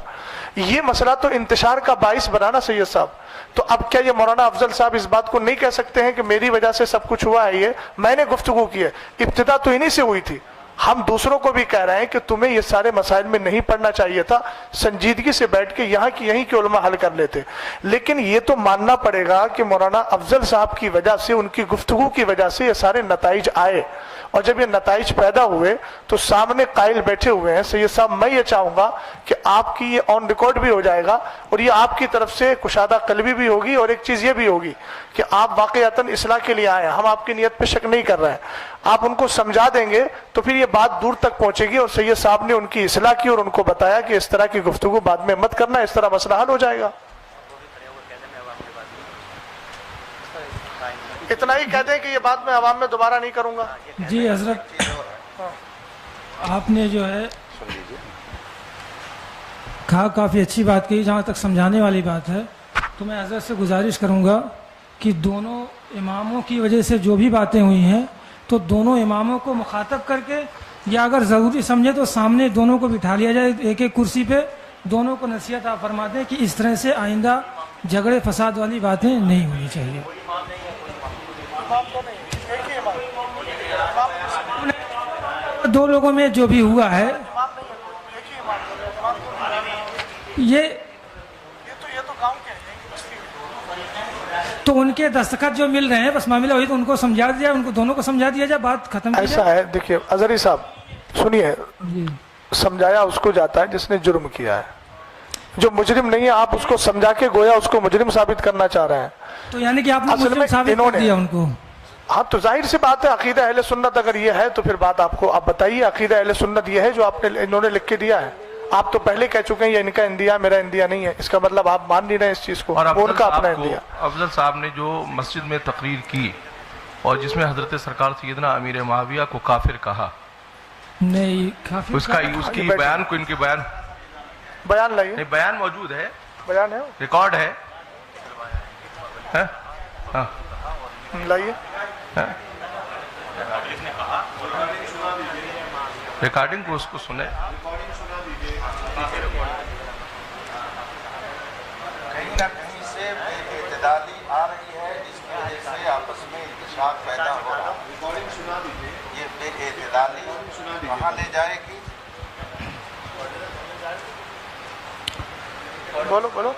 یہ مسئلہ تو انتشار کا باعث بنا نا سید صاحب. تو اب کیا یہ مولانا افضل صاحب اس بات کو نہیں کہہ سکتے ہیں کہ میری وجہ سے سب کچھ ہوا ہے؟ یہ میں نے گفتگو کی ہے، ابتدا تو انہی سے ہوئی تھی. ہم دوسروں کو بھی کہہ رہے ہیں کہ تمہیں یہ سارے مسائل میں نہیں پڑھنا چاہیے تھا، سنجیدگی سے بیٹھ کے یہیں کے علماء حل کر لیتے. لیکن یہ تو ماننا پڑے گا کہ مولانا افضل صاحب کی وجہ سے، ان کی گفتگو کی وجہ سے یہ سارے نتائج آئے، اور جب یہ نتائج پیدا ہوئے تو سامنے قائل بیٹھے ہوئے ہیں. سید صاحب میں یہ چاہوں گا کہ آپ کی یہ آن ریکارڈ بھی ہو جائے گا، اور یہ آپ کی طرف سے کشادہ قلبی بھی ہوگی، اور ایک چیز یہ بھی ہوگی کہ آپ واقعتاً اصلاح کے لیے آئے ہیں. ہم آپ کی نیت پہ شک نہیں کر رہے ہیں. آپ ان کو سمجھا دیں گے تو پھر یہ بات دور تک پہنچے گی، اور سید صاحب نے ان کی اصلاح کی اور ان کو بتایا کہ اس طرح کی گفتگو بعد میں مت کرنا، اس طرح مسئلہ حل ہو جائے گا. اتنا ہی کہہ دیں کہ یہ بات میں عوام میں دوبارہ نہیں کروں گا. جی حضرت، آپ نے جو ہے کہا کافی اچھی بات کہی. جہاں تک سمجھانے والی بات ہے تو میں حضرت سے گزارش کروں گا کہ دونوں اماموں کی وجہ سے جو بھی باتیں ہوئی ہیں تو دونوں اماموں کو مخاطب کر کے، یا اگر ضروری سمجھے تو سامنے دونوں کو بٹھا لیا جائے ایک ایک کرسی پہ، دونوں کو نصیحت آپ فرما دیں کہ اس طرح سے آئندہ جھگڑے فساد والی باتیں نہیں ہونی چاہیے. دو لوگوں میں جو بھی ہوا ہے یہ تو ان کے دستخط جو مل رہے ہیں، بس معاملہ ہوئی تو ان کو سمجھا دیا، ان کو دونوں کو سمجھا دیا جائے، بات ختم. ایسا ہے، دیکھیے اظہری صاحب سنیے، سمجھایا اس کو جاتا ہے جس نے جرم کیا ہے. جو مجرم نہیں ہے آپ اس کو سمجھا کے گویا اس کو مجرم ثابت کرنا چاہ رہے ہیں. تو یعنی کہ آپ نے مجرم ثابت کر دیا ان کو. ہاں تو ظاہر سی بات ہے، عقیدہ اہل سنت اگر یہ ہے تو پھر بات آپ کو آپ بتائیے. عقیدہ اہل سنت یہ ہے جو انہوں نے لکھ کے دیا ہے. آپ تو پہلے کہہ چکے ہیں یہ ان کا اندیا میرا اندیا نہیں ہے، اس کا مطلب آپ مان نہیں رہے ہیں اس چیز کو. اور ان کا اپنا اندیا. افضل صاحب نے جو مسجد میں تقریر کی اور جس میں حضرت سرکار سیدنا امیر معاویہ کو کافر کہا، نہیں کافر اس کی بیان کو، ان کے بیان لائیے. نہیں، بیان موجود ہے، بیان ہے، ریکارڈ ہے. ہاں لائیے. ریکارڈنگ کو اس کو سنے. کہیں نہ کہیں سے بے اعتدالی آ رہی ہے جس کی وجہ سے آپس میں انتشاق پیدا ہو رہا ہے. یہ بے اعتدالی کہاں لے جائے گی؟ بولو.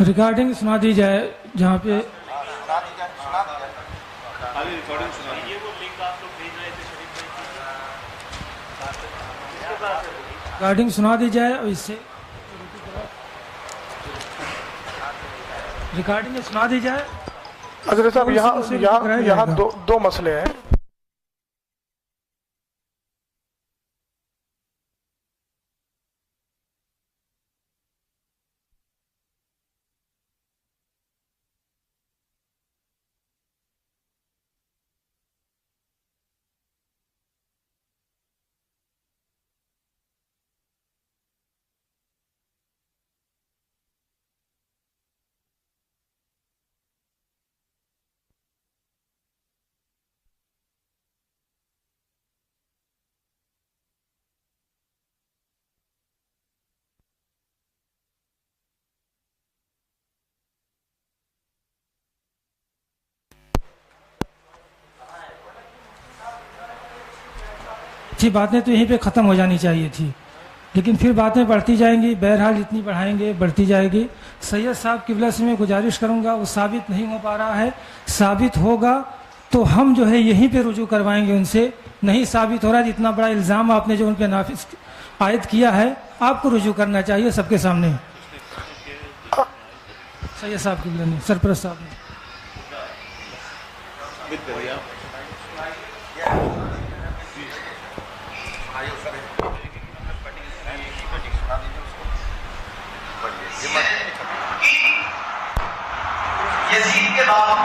ریکارڈنگ سنا دی جائے جہاں پہ سنا دی جائے. ریکارڈنگ سنا دی جائے، اور اس سے ریکارڈنگ سنا دی جائے. حضرت صاحب یہاں دو مسئلے ہیں. باتیں تو یہیں پہ ختم ہو جانی چاہیے تھی، لیکن پھر باتیں بڑھتی جائیں گی. بہرحال جتنی بڑھائیں گے بڑھتی جائے گی. سید صاحب قبلہ سے میں گزارش کروں گا، وہ ثابت نہیں ہو پا رہا ہے. ثابت ہوگا تو ہم جو ہے یہیں پہ رجوع کروائیں گے ان سے. نہیں ثابت ہو رہا، جتنا بڑا الزام آپ نے جو ان پہ نافذ عائد کیا ہے، آپ کو رجوع کرنا چاہیے سب کے سامنے. سید صاحب قبلہ نے، سرپرست صاحب نے. یزید کے بعد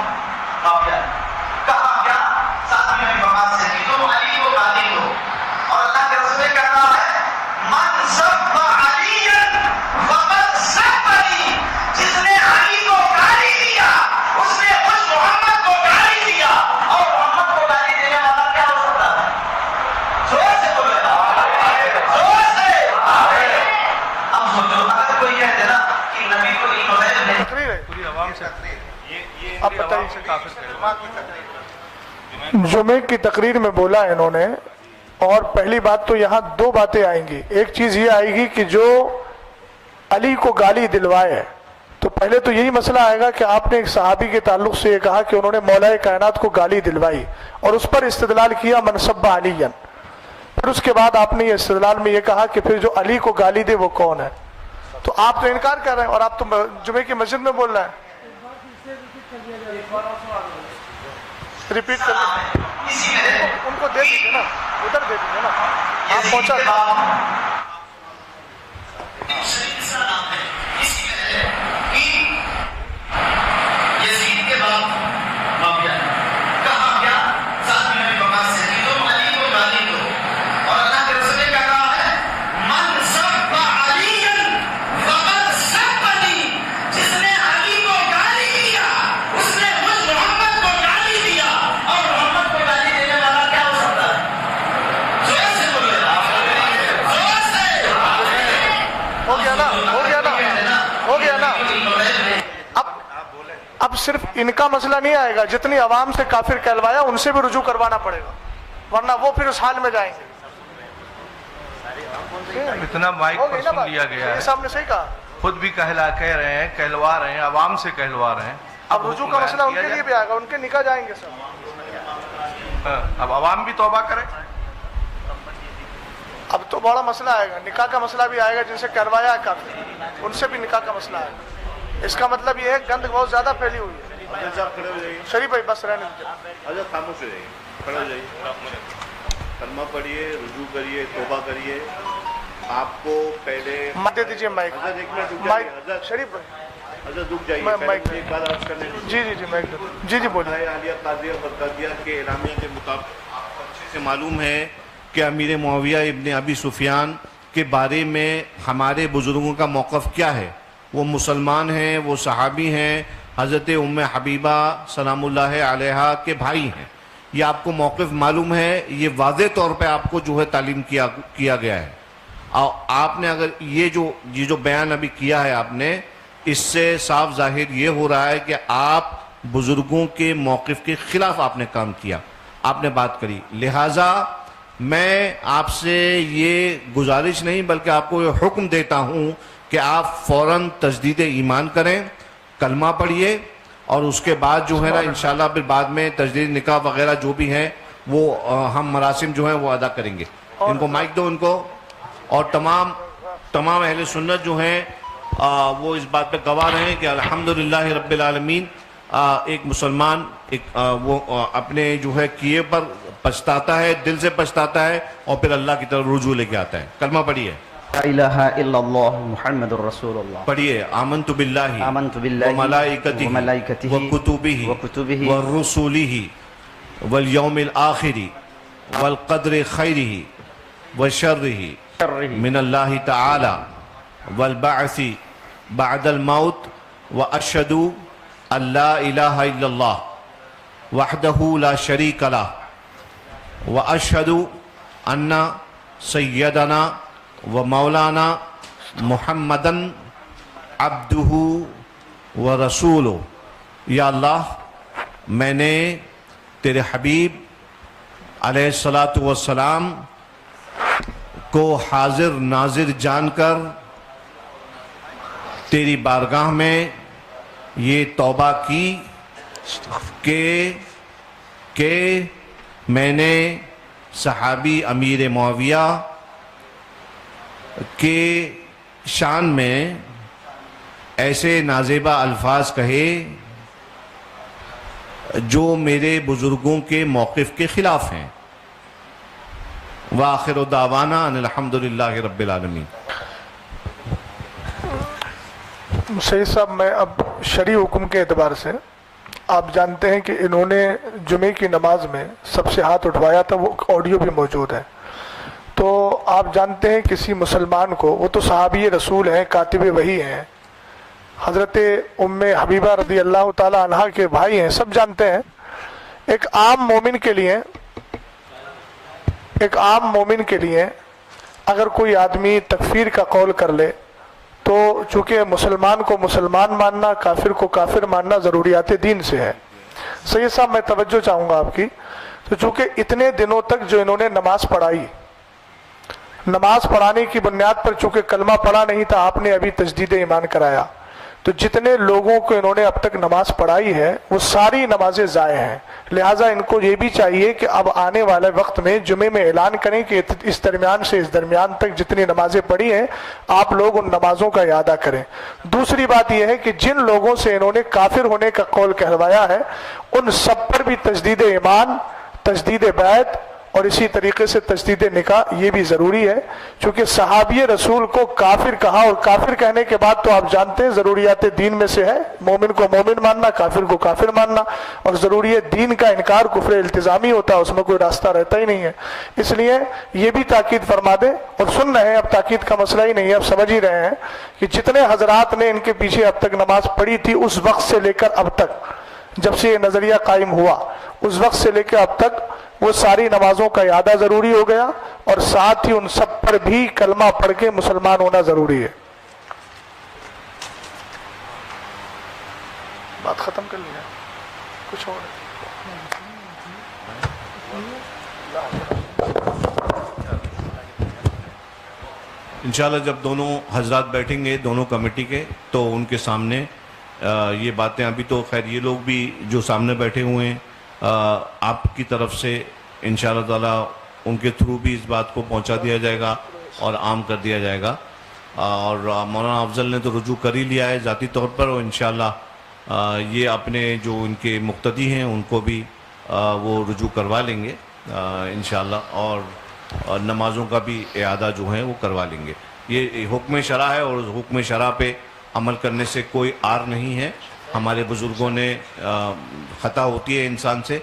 معاویہ کہا کیا ساتویں میں بقا سے تم علی کو غالب ہو، اور اللہ کے رسول کہہ رہا ہے من سب علی فقد سبنی، جس نے علی کو گالی دیا اس نے خود محمد کو گالی دیا. اور محمد کو گالی دینے والا کیا ہو سکتا ہے؟ زور سے بولے، زور سے. اب سوچو اگر کوئی کہہ دے نا کہ نبی کو پوری عوام سے آپ بتائیے. جمعے کی تقریر میں بولا انہوں نے اور پہلی بات تو یہاں دو باتیں آئیں گی. ایک چیز یہ آئے گی کہ جو علی کو گالی دلوائے، تو پہلے تو یہی مسئلہ آئے گا کہ آپ نے ایک صحابی کے تعلق سے یہ کہا کہ انہوں نے مولا کائنات کو گالی دلوائی اور اس پر استدلال کیا من سب علیًا. پھر اس کے بعد آپ نے یہ استدلال میں یہ کہا کہ پھر جو علی کو گالی دے وہ کون ہے. تو آپ تو انکار کر رہے ہیں اور آپ تو جمعے کی مسجد میں بول رہے ہیں. ریپیٹ کر ان کو دے دیجیے نا، ادھر دے دیجیے نا، آپ پہنچا. یزید کے بعد معاویہ کہا کیا صاحب نبی پاک سے کہ تم علی کو گالی دو، اور اللہ کے رسول نے کہا ہے من سب علیًا فقد سبنی، جس نے علی کو گالی دیا اس نے مجھ محمد کو گالی دیا. اور محمد کو گالی دینے والا کیا ہو سکتا ہے؟ زور سے بولیے، زور سے. ہو گیا نا، ہو گیا نا، ہو گیا نا. اب صرف ان کا مسئلہ نہیں آئے گا، جتنی عوام سے کافر کہلوایا ان سے بھی رجوع کروانا پڑے گا، ورنہ وہ پھر اس حال میں جائیں گے. اتنا مائک پر سن لیا گیا ہے، صاحب نے صحیح کہا، خود بھی کہہ رہے ہیں، کہلوا رہے ہیں، عوام سے کہلوا رہے ہیں. اب رجوع کا مسئلہ ان کے لیے بھی آئے گا، ان کے نکاح جائیں گے سب. اب عوام بھی توبہ کریں. اب تو بڑا مسئلہ آئے گا، نکاح کا مسئلہ بھی آئے گا، جن سے کہلوایا ہے کافر ان سے بھی نکاح کا مسئلہ آئے گا. اس کا مطلب یہ ہے گند بہت زیادہ پھیلی ہوئی ہے. شریف بھائی بس رہنے دیجیے. حضرت خاموش ہو جائیے، کھڑے ہو جائیے، کلمہ پڑھیے، رجوع کریے، توبہ کریے. آپ کو پہلے دے دیجیے مائک. حضرت ایک منٹ رک جائیے. حضرت شریف بھائی حضرت رک جائیے، مائک ایک بات عرض کرنے دیجیے. جی جی جی مائک جی جی بولیے. عالیہ قاضیہ بغدادیہ کے اعلامیہ کے مطابق آپ کو اچھے سے معلوم ہے کہ امیر معاویہ ابن ابی سفیان کے بارے میں ہمارے بزرگوں کا موقف کیا ہے. وہ مسلمان ہیں، وہ صحابی ہیں، حضرت ام حبیبہ سلام اللہ علیہا کے بھائی ہیں. یہ آپ کو موقف معلوم ہے، یہ واضح طور پہ آپ کو جو ہے تعلیم کیا گیا ہے. اور آپ نے اگر یہ جو بیان ابھی کیا ہے آپ نے، اس سے صاف ظاہر یہ ہو رہا ہے کہ آپ بزرگوں کے موقف کے خلاف آپ نے کام کیا، آپ نے بات کری. لہٰذا میں آپ سے یہ گزارش نہیں بلکہ آپ کو یہ حکم دیتا ہوں کہ آپ فوراً تجدید ایمان کریں، کلمہ پڑھیے، اور اس کے بعد جو ہے نا انشاءاللہ پھر بعد میں تجدید نکاح وغیرہ جو بھی ہیں وہ ہم مراسم جو ہیں وہ ادا کریں گے. ان کو مائک دو ان کو. اور تمام اہل سنت جو ہیں وہ اس بات پہ گواہ رہے ہیں کہ الحمدللہ رب العالمین ایک مسلمان وہ اپنے جو ہے کیے پر پچھتاتا ہے، دل سے پچھتاتا ہے، اور پھر اللہ کی طرف رجوع لے کے آتا ہے. کلمہ پڑھیے. لا الہ الا اللہ محمد الرسول اللہ. پڑھیے. آمنت باللہ وملائکتہ وکتبہ ورسولہ والیوم الآخر والقدر خیرہ وشرہ من اللہ تعالی والبعث بعد الموت واشہد ان لا الہ الا اللہ وحدہ لا شریک لہ واشہد ان سیدنا و مولانا محمدن عبدہ و رسولہ. یا اللہ، میں نے تیرے حبیب علیہ الصلاۃ والسلام کو حاضر ناظر جان کر تیری بارگاہ میں یہ توبہ کی کہ میں نے صحابی امیر معاویہ کے شان میں ایسے نازیبہ الفاظ کہے جو میرے بزرگوں کے موقف کے خلاف ہیں. وآخر دعوانا ان الحمدللہ رب العالمین. سید صاحب، میں اب شرعی حکم کے اعتبار سے، آپ جانتے ہیں کہ انہوں نے جمعے کی نماز میں سب سے ہاتھ اٹھوایا تھا، وہ آڈیو بھی موجود ہے. تو آپ جانتے ہیں کسی مسلمان کو، وہ تو صحابی رسول ہیں، کاتب وحی ہیں، حضرت ام حبیبہ رضی اللہ تعالی عنہ کے بھائی ہیں، سب جانتے ہیں. ایک عام مومن کے لیے اگر کوئی آدمی تکفیر کا قول کر لے تو چونکہ مسلمان کو مسلمان ماننا، کافر کو کافر ماننا ضروریات دین سے ہے. سید صاحب، میں توجہ چاہوں گا آپ کی تو چونکہ اتنے دنوں تک جو انہوں نے نماز پڑھائی، نماز پڑھانے کی بنیاد پر چونکہ کلمہ پڑھا نہیں تھا، آپ نے ابھی تجدید ایمان کرایا، تو جتنے لوگوں کو انہوں نے اب تک نماز پڑھائی ہے وہ ساری نمازیں ضائع ہیں. لہٰذا ان کو یہ بھی چاہیے کہ اب آنے والے وقت میں جمعے میں اعلان کریں کہ اس درمیان سے اس درمیان تک جتنی نمازیں پڑھی ہیں آپ لوگ ان نمازوں کا اعادہ کریں. دوسری بات یہ ہے کہ جن لوگوں سے انہوں نے کافر ہونے کا قول کہلوایا ہے ان سب پر بھی تجدید ایمان، تجدید بیعت اور اسی طریقے سے تجدید نکاح یہ بھی ضروری ہے، چونکہ صحابی رسول کو کافر کہا، اور کافر کہنے کے بعد تو آپ جانتے ہیں ضروریات دین میں سے ہے مومن کو مومن ماننا، کافر کو کافر ماننا، اور ضروریات دین کا انکار کفر التزامی ہوتا ہے، اس میں کوئی راستہ رہتا ہی نہیں ہے. اس لیے یہ بھی تاکید فرما دیں، اور سن رہے ہیں اب تاکید کا مسئلہ ہی نہیں ہے، اب سمجھ ہی رہے ہیں کہ جتنے حضرات نے ان کے پیچھے اب تک نماز پڑھی تھی اس وقت سے لے کر اب تک، جب سے یہ نظریہ قائم ہوا اس وقت سے لے کے اب تک وہ ساری نمازوں کا اعادہ ضروری ہو گیا، اور ساتھ ہی ان سب پر بھی کلمہ پڑھ کے مسلمان ہونا ضروری ہے. بات ختم کر لیا، کچھ اور انشاءاللہ جب دونوں حضرات بیٹھیں گے دونوں کمیٹی کے تو ان کے سامنے یہ باتیں، ابھی تو خیر یہ لوگ بھی جو سامنے بیٹھے ہوئے ہیں آپ کی طرف سے انشاءاللہ تعالیٰ ان کے تھرو بھی اس بات کو پہنچا دیا جائے گا اور عام کر دیا جائے گا. اور مولانا افضل نے تو رجوع کر ہی لیا ہے ذاتی طور پر، اور انشاءاللہ یہ اپنے جو ان کے مقتدی ہیں ان کو بھی وہ رجوع کروا لیں گے انشاءاللہ، اور نمازوں کا بھی اعادہ جو ہے وہ کروا لیں گے. یہ حکم شرع ہے اور حکم شرع پہ عمل کرنے سے کوئی عار نہیں ہے. ہمارے بزرگوں نے خطا ہوتی ہے انسان سے،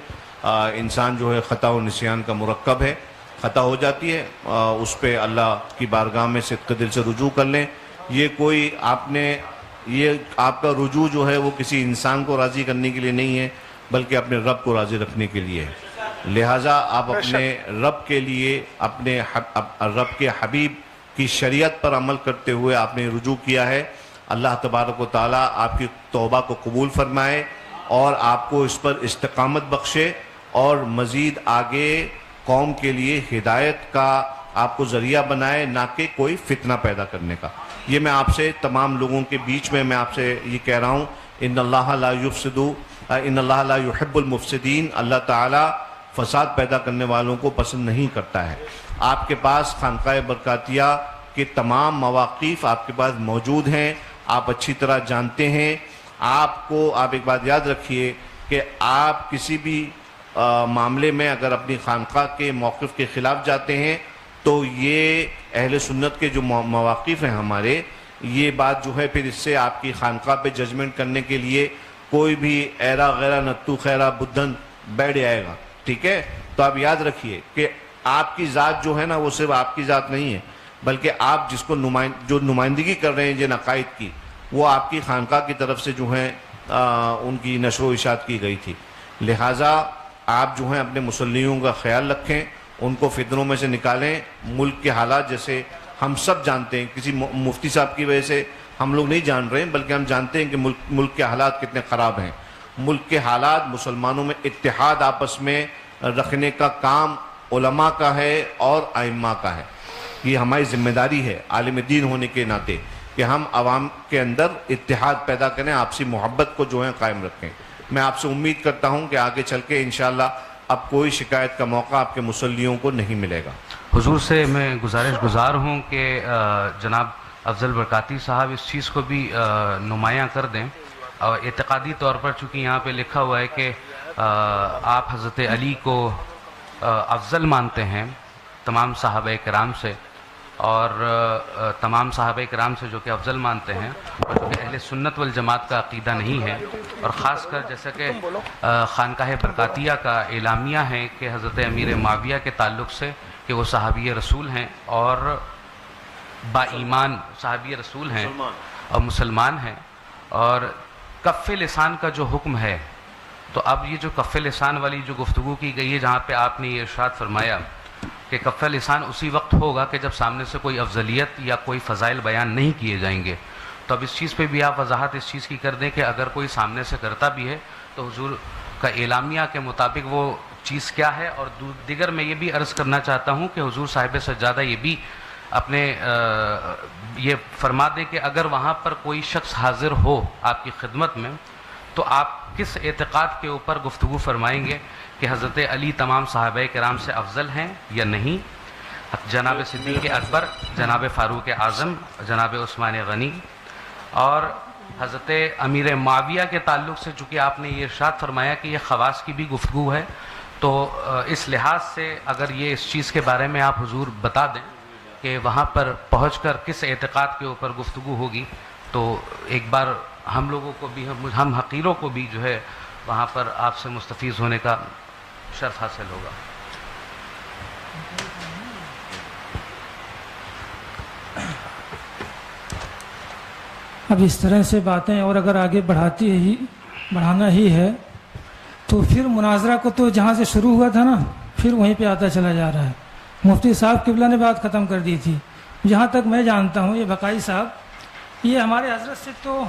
انسان جو ہے خطا و نسیان کا مرکب ہے، خطا ہو جاتی ہے، اس پہ اللہ کی بارگاہ میں صدق دل سے رجوع کر لیں. یہ کوئی آپ کا رجوع جو ہے وہ کسی انسان کو راضی کرنے کے لیے نہیں ہے بلکہ اپنے رب کو راضی رکھنے کے لیے ہے. لہٰذا آپ اپنے رب کے لیے، اپنے رب کے حبیب کی شریعت پر عمل کرتے ہوئے آپ نے رجوع کیا ہے. اللہ تبارک و تعالیٰ آپ کی توبہ کو قبول فرمائے اور آپ کو اس پر استقامت بخشے، اور مزید آگے قوم کے لیے ہدایت کا آپ کو ذریعہ بنائے، نہ کہ کوئی فتنہ پیدا کرنے کا. یہ میں آپ سے تمام لوگوں کے بیچ میں آپ سے یہ کہہ رہا ہوں، ان اللہ لا يحب المفسدین، اللہ تعالیٰ فساد پیدا کرنے والوں کو پسند نہیں کرتا ہے. آپ کے پاس خانقاہ برکاتیہ کے تمام مواقف آپ کے پاس موجود ہیں، آپ اچھی طرح جانتے ہیں. آپ ایک بات یاد رکھیے کہ آپ کسی بھی معاملے میں اگر اپنی خانقاہ کے موقف کے خلاف جاتے ہیں تو یہ اہل سنت کے جو مواقف ہیں ہمارے، یہ بات جو ہے پھر اس سے آپ کی خانقاہ پہ ججمنٹ کرنے کے لیے کوئی بھی ایرا غیرہ نتو خیرہ بدھن بیٹھ جائے گا. ٹھیک ہے؟ تو آپ یاد رکھیے کہ آپ کی ذات جو ہے نا وہ صرف آپ کی ذات نہیں ہے، بلکہ آپ جس کو جو نمائندگی کر رہے ہیں جن عقائد کی، وہ آپ کی خانقاہ کی طرف سے جو ہیں ان کی نشر و اشاعت کی گئی تھی. لہٰذا آپ جو ہیں اپنے مسلموں کا خیال رکھیں، ان کو فتنوں میں سے نکالیں. ملک کے حالات جیسے ہم سب جانتے ہیں، کسی مفتی صاحب کی وجہ سے ہم لوگ نہیں جان رہے ہیں بلکہ ہم جانتے ہیں کہ ملک کے حالات کتنے خراب ہیں. ملک کے حالات، مسلمانوں میں اتحاد آپس میں رکھنے کا کام علماء کا ہے اور ائمہ کا ہے. یہ ہماری ذمہ داری ہے عالم دین ہونے کے ناطے کہ ہم عوام کے اندر اتحاد پیدا کریں، آپسی محبت کو جو ہے قائم رکھیں. میں آپ سے امید کرتا ہوں کہ آگے چل کے انشاءاللہ اب کوئی شکایت کا موقع آپ کے مسلیوں کو نہیں ملے گا. حضور سے میں گزارش گزار ہوں کہ جناب افضل برکاتی صاحب اس چیز کو بھی نمایاں کر دیں. اعتقادی طور پر چونکہ یہاں پہ لکھا ہوا ہے کہ آپ حضرت علی کو افضل مانتے ہیں تمام صحابہ کرام سے، اور تمام صحابہ کرام سے جو کہ افضل مانتے ہیں، اور جو کہ اہل سنت والجماعت کا عقیدہ نہیں ہے. اور خاص کر جیسا کہ خانقاہ برکاتیہ کا اعلامیہ ہے کہ حضرت امیر معاویہ کے تعلق سے کہ وہ صحابی رسول ہیں اور با ایمان صحابی رسول ہیں اور مسلمان ہیں. اور کف لسان کا جو حکم ہے، تو اب یہ جو کف لسان والی جو گفتگو کی گئی ہے جہاں پہ آپ نے یہ ارشاد فرمایا کہ کف لسان اسی وقت ہوگا کہ جب سامنے سے کوئی افضلیت یا کوئی فضائل بیان نہیں کیے جائیں گے. تو اب اس چیز پہ بھی آپ وضاحت اس چیز کی کر دیں کہ اگر کوئی سامنے سے کرتا بھی ہے تو حضور کا اعلامیہ کے مطابق وہ چیز کیا ہے. اور دیگر میں یہ بھی عرض کرنا چاہتا ہوں کہ حضور صاحب سجادہ یہ بھی اپنے یہ فرما دیں کہ اگر وہاں پر کوئی شخص حاضر ہو آپ کی خدمت میں تو آپ کس اعتقاد کے اوپر گفتگو فرمائیں گے کہ حضرت علی تمام صحابہ کرام سے افضل ہیں یا نہیں؟ جناب صدیق اکبر، جناب فاروق اعظم، جناب عثمان غنی اور حضرت امیر معاویہ کے تعلق سے چونکہ آپ نے یہ ارشاد فرمایا کہ یہ خواص کی بھی گفتگو ہے، تو اس لحاظ سے اگر یہ اس چیز کے بارے میں آپ حضور بتا دیں کہ وہاں پر پہنچ کر کس اعتقاد کے اوپر گفتگو ہوگی، تو ایک بار ہم لوگوں کو بھی، ہم حقیروں کو بھی جو ہے وہاں پر آپ سے مستفیض ہونے کا شرف حاصل ہوگا. اب اس طرح سے باتیں اور اگر آگے بڑھانا ہی ہے تو پھر مناظرہ کو تو جہاں سے شروع ہوا تھا نا پھر وہیں پہ آتا چلا جا رہا ہے. مفتی صاحب قبلہ نے بات ختم کر دی تھی. جہاں تک میں جانتا ہوں یہ بقائی صاحب یہ ہمارے حضرت سے تو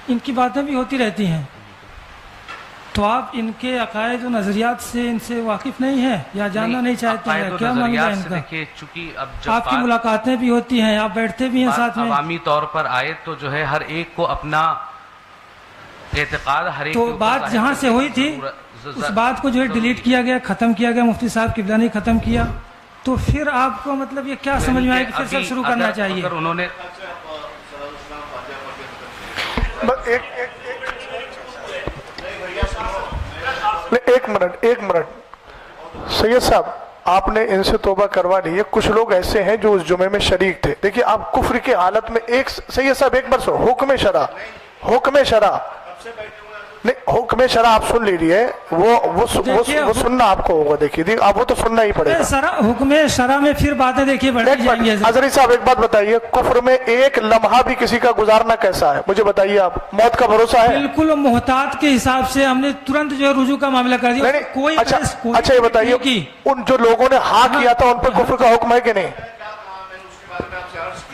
ان کی باتیں بھی ہوتی رہتی ہیں، تو آپ ان کے عقائد و نظریات سے ان سے واقف نہیں ہیں یا جاننا نہیں چاہتے ہیں؟ کیا معاملہ ہے ان کا؟ آپ کی ملاقاتیں بھی ہوتی ہیں، آپ بیٹھتے بھی ہیں ساتھ میں، عوامی طور پر آئے تو جو ہے ہر ایک کو اپنا اعتقاد ہر ایک، تو بات جہاں سے ہوئی تھی اس بات کو جو ہے ڈیلیٹ کیا گیا، ختم کیا گیا، مفتی صاحب قبلہ نے ختم کیا، تو پھر آپ کو مطلب یہ کیا سمجھ میں آئے کہ پھر سب شروع کرنا چاہیے؟ انہوں نے ایک منٹ سید صاحب، آپ نے ان سے توبہ کروا لی ہے. کچھ لوگ ایسے ہیں جو اس جمعے میں شریک تھے. دیکھیے آپ کفر کی حالت میں سید صاحب ایک بار سو حکم شرع نہیں، حکم شرع آپ سن لیجیے، وہ سننا آپ کو ہوگا. دیکھیے آپ وہ تو سننا ہی پڑے گا. حکم شرع میں پھر باتیں دیکھیے بڑھتی جائیں گی. حضرت صاحب ایک بات بتائیے، کفر میں ایک لمحہ بھی کسی کا گزارنا کیسا ہے مجھے بتائیے. آپ موت کا بھروسہ ہے؟ بالکل محتاط کے حساب سے ہم نے ترنت جو ہے رجوع کا معاملہ کر دیا. کوئی اچھا یہ بتائیے ان جو لوگوں نے ہاں کیا تھا ان پر کفر کا حکم ہے کہ نہیں؟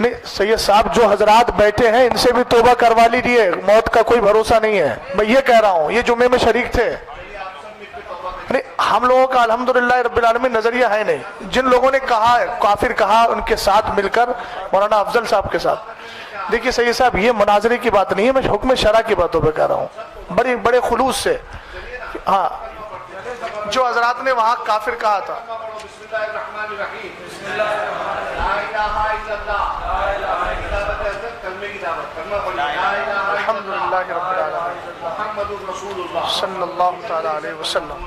نہیں سید صاحب، جو حضرات بیٹھے ہیں ان سے بھی توبہ کروا لیجیے، موت کا کوئی بھروسہ نہیں ہے. میں یہ کہہ رہا ہوں، یہ جمعے میں شریک تھے. نہیں، ہم لوگوں کا الحمدللہ رب العالمین نظریہ ہے نہیں. جن لوگوں نے کہا کافر کہا ان کے ساتھ مل کر مولانا افضل صاحب کے ساتھ. دیکھیے سید صاحب یہ مناظرے کی بات نہیں ہے، میں حکم شرع کی باتوں پہ کہہ رہا ہوں بڑے خلوص سے. ہاں جو حضرات نے وہاں کافر کہا تھا، الحمدللہ رب العالمین صلی اللہ تعالی علیہ وسلم.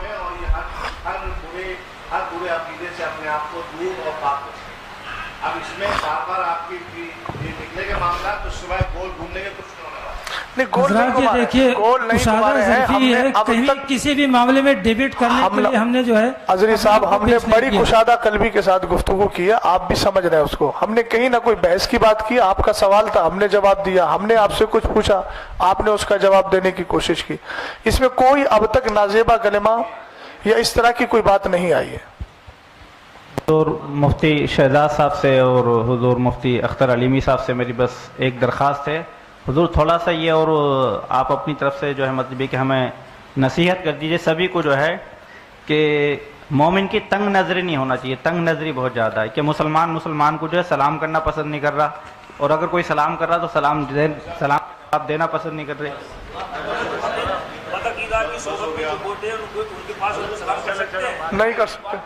ہر برے عقیدے سے اپنے آپ کو دور اور پاک کریں. اب اس میں بار بار آپ کی نکلے کے معاملات تو سوائے گول گھومنے کے کچھ دیکھیے مشاہدہ ظرفی ہے، کہیں کسی بھی معاملے میں ڈیبیٹ کرنے کے لیے ہم نے جو ہے حضرت صاحب ہم نے بڑی کشادہ قلبی کے ساتھ گفتگو کی ہے. آپ بھی سمجھ رہے ہیں اس کو. ہم نے کہیں نہ کوئی بحث کی بات کی. آپ کا سوال تھا، ہم نے جواب دیا. ہم نے آپ سے کچھ پوچھا، آپ نے اس کا جواب دینے کی کوشش کی. اس میں کوئی اب تک نازیبہ کلمہ یا اس طرح کی کوئی بات نہیں آئی ہے. حضور مفتی شہزاد صاحب سے اور حضور مفتی اختر علیمی صاحب سے میری بس ایک درخواست ہے. حضور تھوڑا سا یہ اور آپ اپنی طرف سے جو ہے مطلب کہ ہمیں نصیحت کر دیجئے سبھی کو جو ہے کہ مومن کی تنگ نظری نہیں ہونا چاہیے. تنگ نظری بہت زیادہ ہے کہ مسلمان کو جو ہے سلام کرنا پسند نہیں کر رہا، اور اگر کوئی سلام کر رہا تو سلام دینا پسند نہیں کر رہے. نہیں کر سکتے.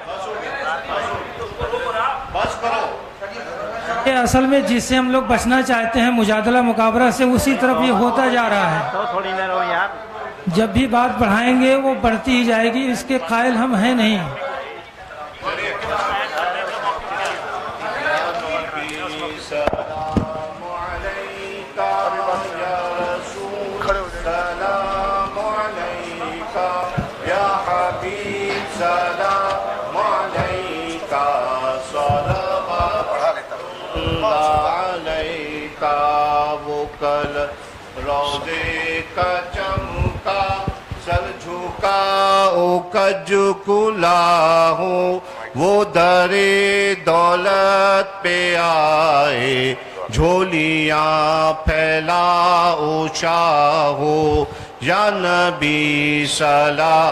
اصل میں جس سے ہم لوگ بچنا چاہتے ہیں مجادلہ مقابلہ سے، اسی طرف یہ ہوتا جا رہا ہے. تھوڑی دیر ہو یار، جب بھی بات بڑھائیں گے وہ بڑھتی ہی جائے گی. اس کے قائل ہم ہیں نہیں. روزے کا چمکا سر جھکاؤ کج کلا ہوں، وہ در دولت پہ آئے جھولیاں پھیلاؤ شاہو. یا نبی صلاح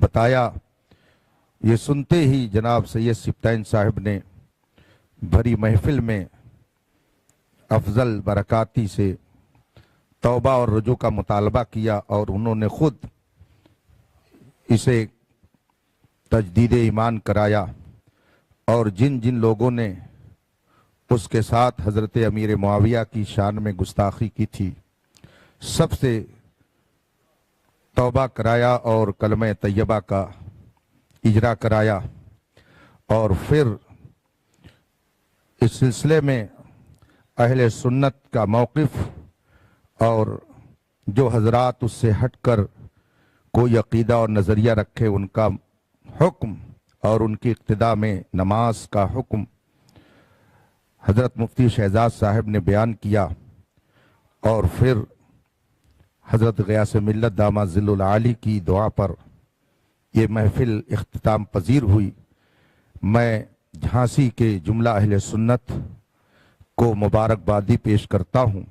بتایا، یہ سنتے ہی جناب سید سبطین صاحب نے بھری محفل میں افضل برکاتی سے توبہ اور رجوع کا مطالبہ کیا، اور انہوں نے خود اسے تجدید ایمان کرایا، اور جن جن لوگوں نے اس کے ساتھ حضرت امیر معاویہ کی شان میں گستاخی کی تھی سب سے توبہ کرایا اور کلمہ طیبہ کا اجرا کرایا، اور پھر اس سلسلے میں اہل سنت کا موقف اور جو حضرات اس سے ہٹ کر کوئی عقیدہ اور نظریہ رکھے ان کا حکم اور ان کی اقتداء میں نماز کا حکم حضرت مفتی شہزاد صاحب نے بیان کیا، اور پھر حضرت غیاث ملت داماد ظل العالی کی دعا پر یہ محفل اختتام پذیر ہوئی۔ میں جھانسی کے جملہ اہل سنت کو مبارکبادی پیش کرتا ہوں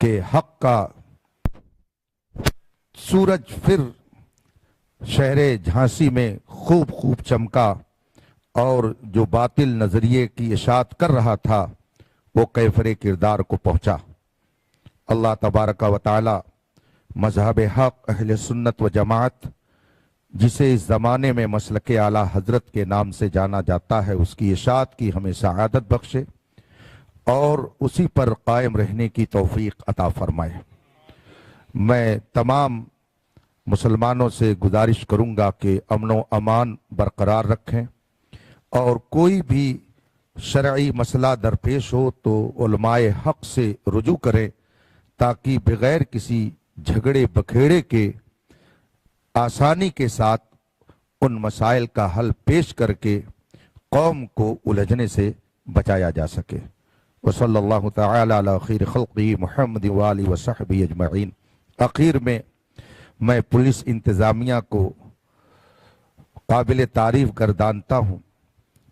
کہ حق کا سورج پھر شہر جھانسی میں خوب چمکا، اور جو باطل نظریے کی اشاعت کر رہا تھا وہ کیفر کردار کو پہنچا۔ اللہ تبارک و تعالی مذہب حق اہل سنت و جماعت، جسے اس زمانے میں مسلک اعلیٰ حضرت کے نام سے جانا جاتا ہے، اس کی اشاعت کی ہمیں سعادت بخشے اور اسی پر قائم رہنے کی توفیق عطا فرمائے۔ میں تمام مسلمانوں سے گزارش کروں گا کہ امن و امان برقرار رکھیں، اور کوئی بھی شرعی مسئلہ درپیش ہو تو علماء حق سے رجوع کریں، تاکہ بغیر کسی جھگڑے بکھیڑے کے آسانی کے ساتھ ان مسائل کا حل پیش کر کے قوم کو الجھنے سے بچایا جا سکے۔ وصلی اللہ تعالی علی خیر خلقہ محمد وآلہ وصحبہ اجمعین۔ اخیر میں پولیس انتظامیہ کو قابل تعریف گردانتا ہوں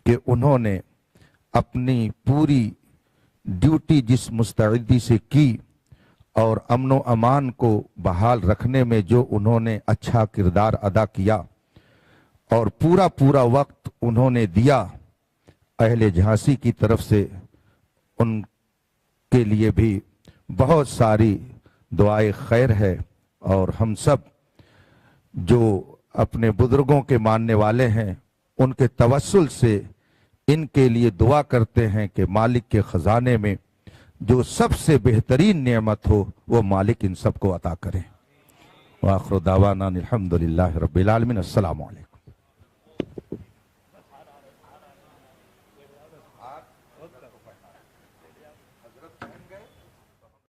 کہ انہوں نے اپنی پوری ڈیوٹی جس مستعدی سے کی اور امن و امان کو بحال رکھنے میں جو انہوں نے اچھا کردار ادا کیا اور پورا وقت انہوں نے دیا، اہل جھانسی کی طرف سے ان کے لیے بھی بہت ساری دعائے خیر ہے، اور ہم سب جو اپنے بزرگوں کے ماننے والے ہیں ان کے توسل سے ان کے لیے دعا کرتے ہیں کہ مالک کے خزانے میں جو سب سے بہترین نعمت ہو وہ مالک ان سب کو عطا کرے۔ وآخر دعوانا الحمدللہ رب العالمین۔ السلام علیکم۔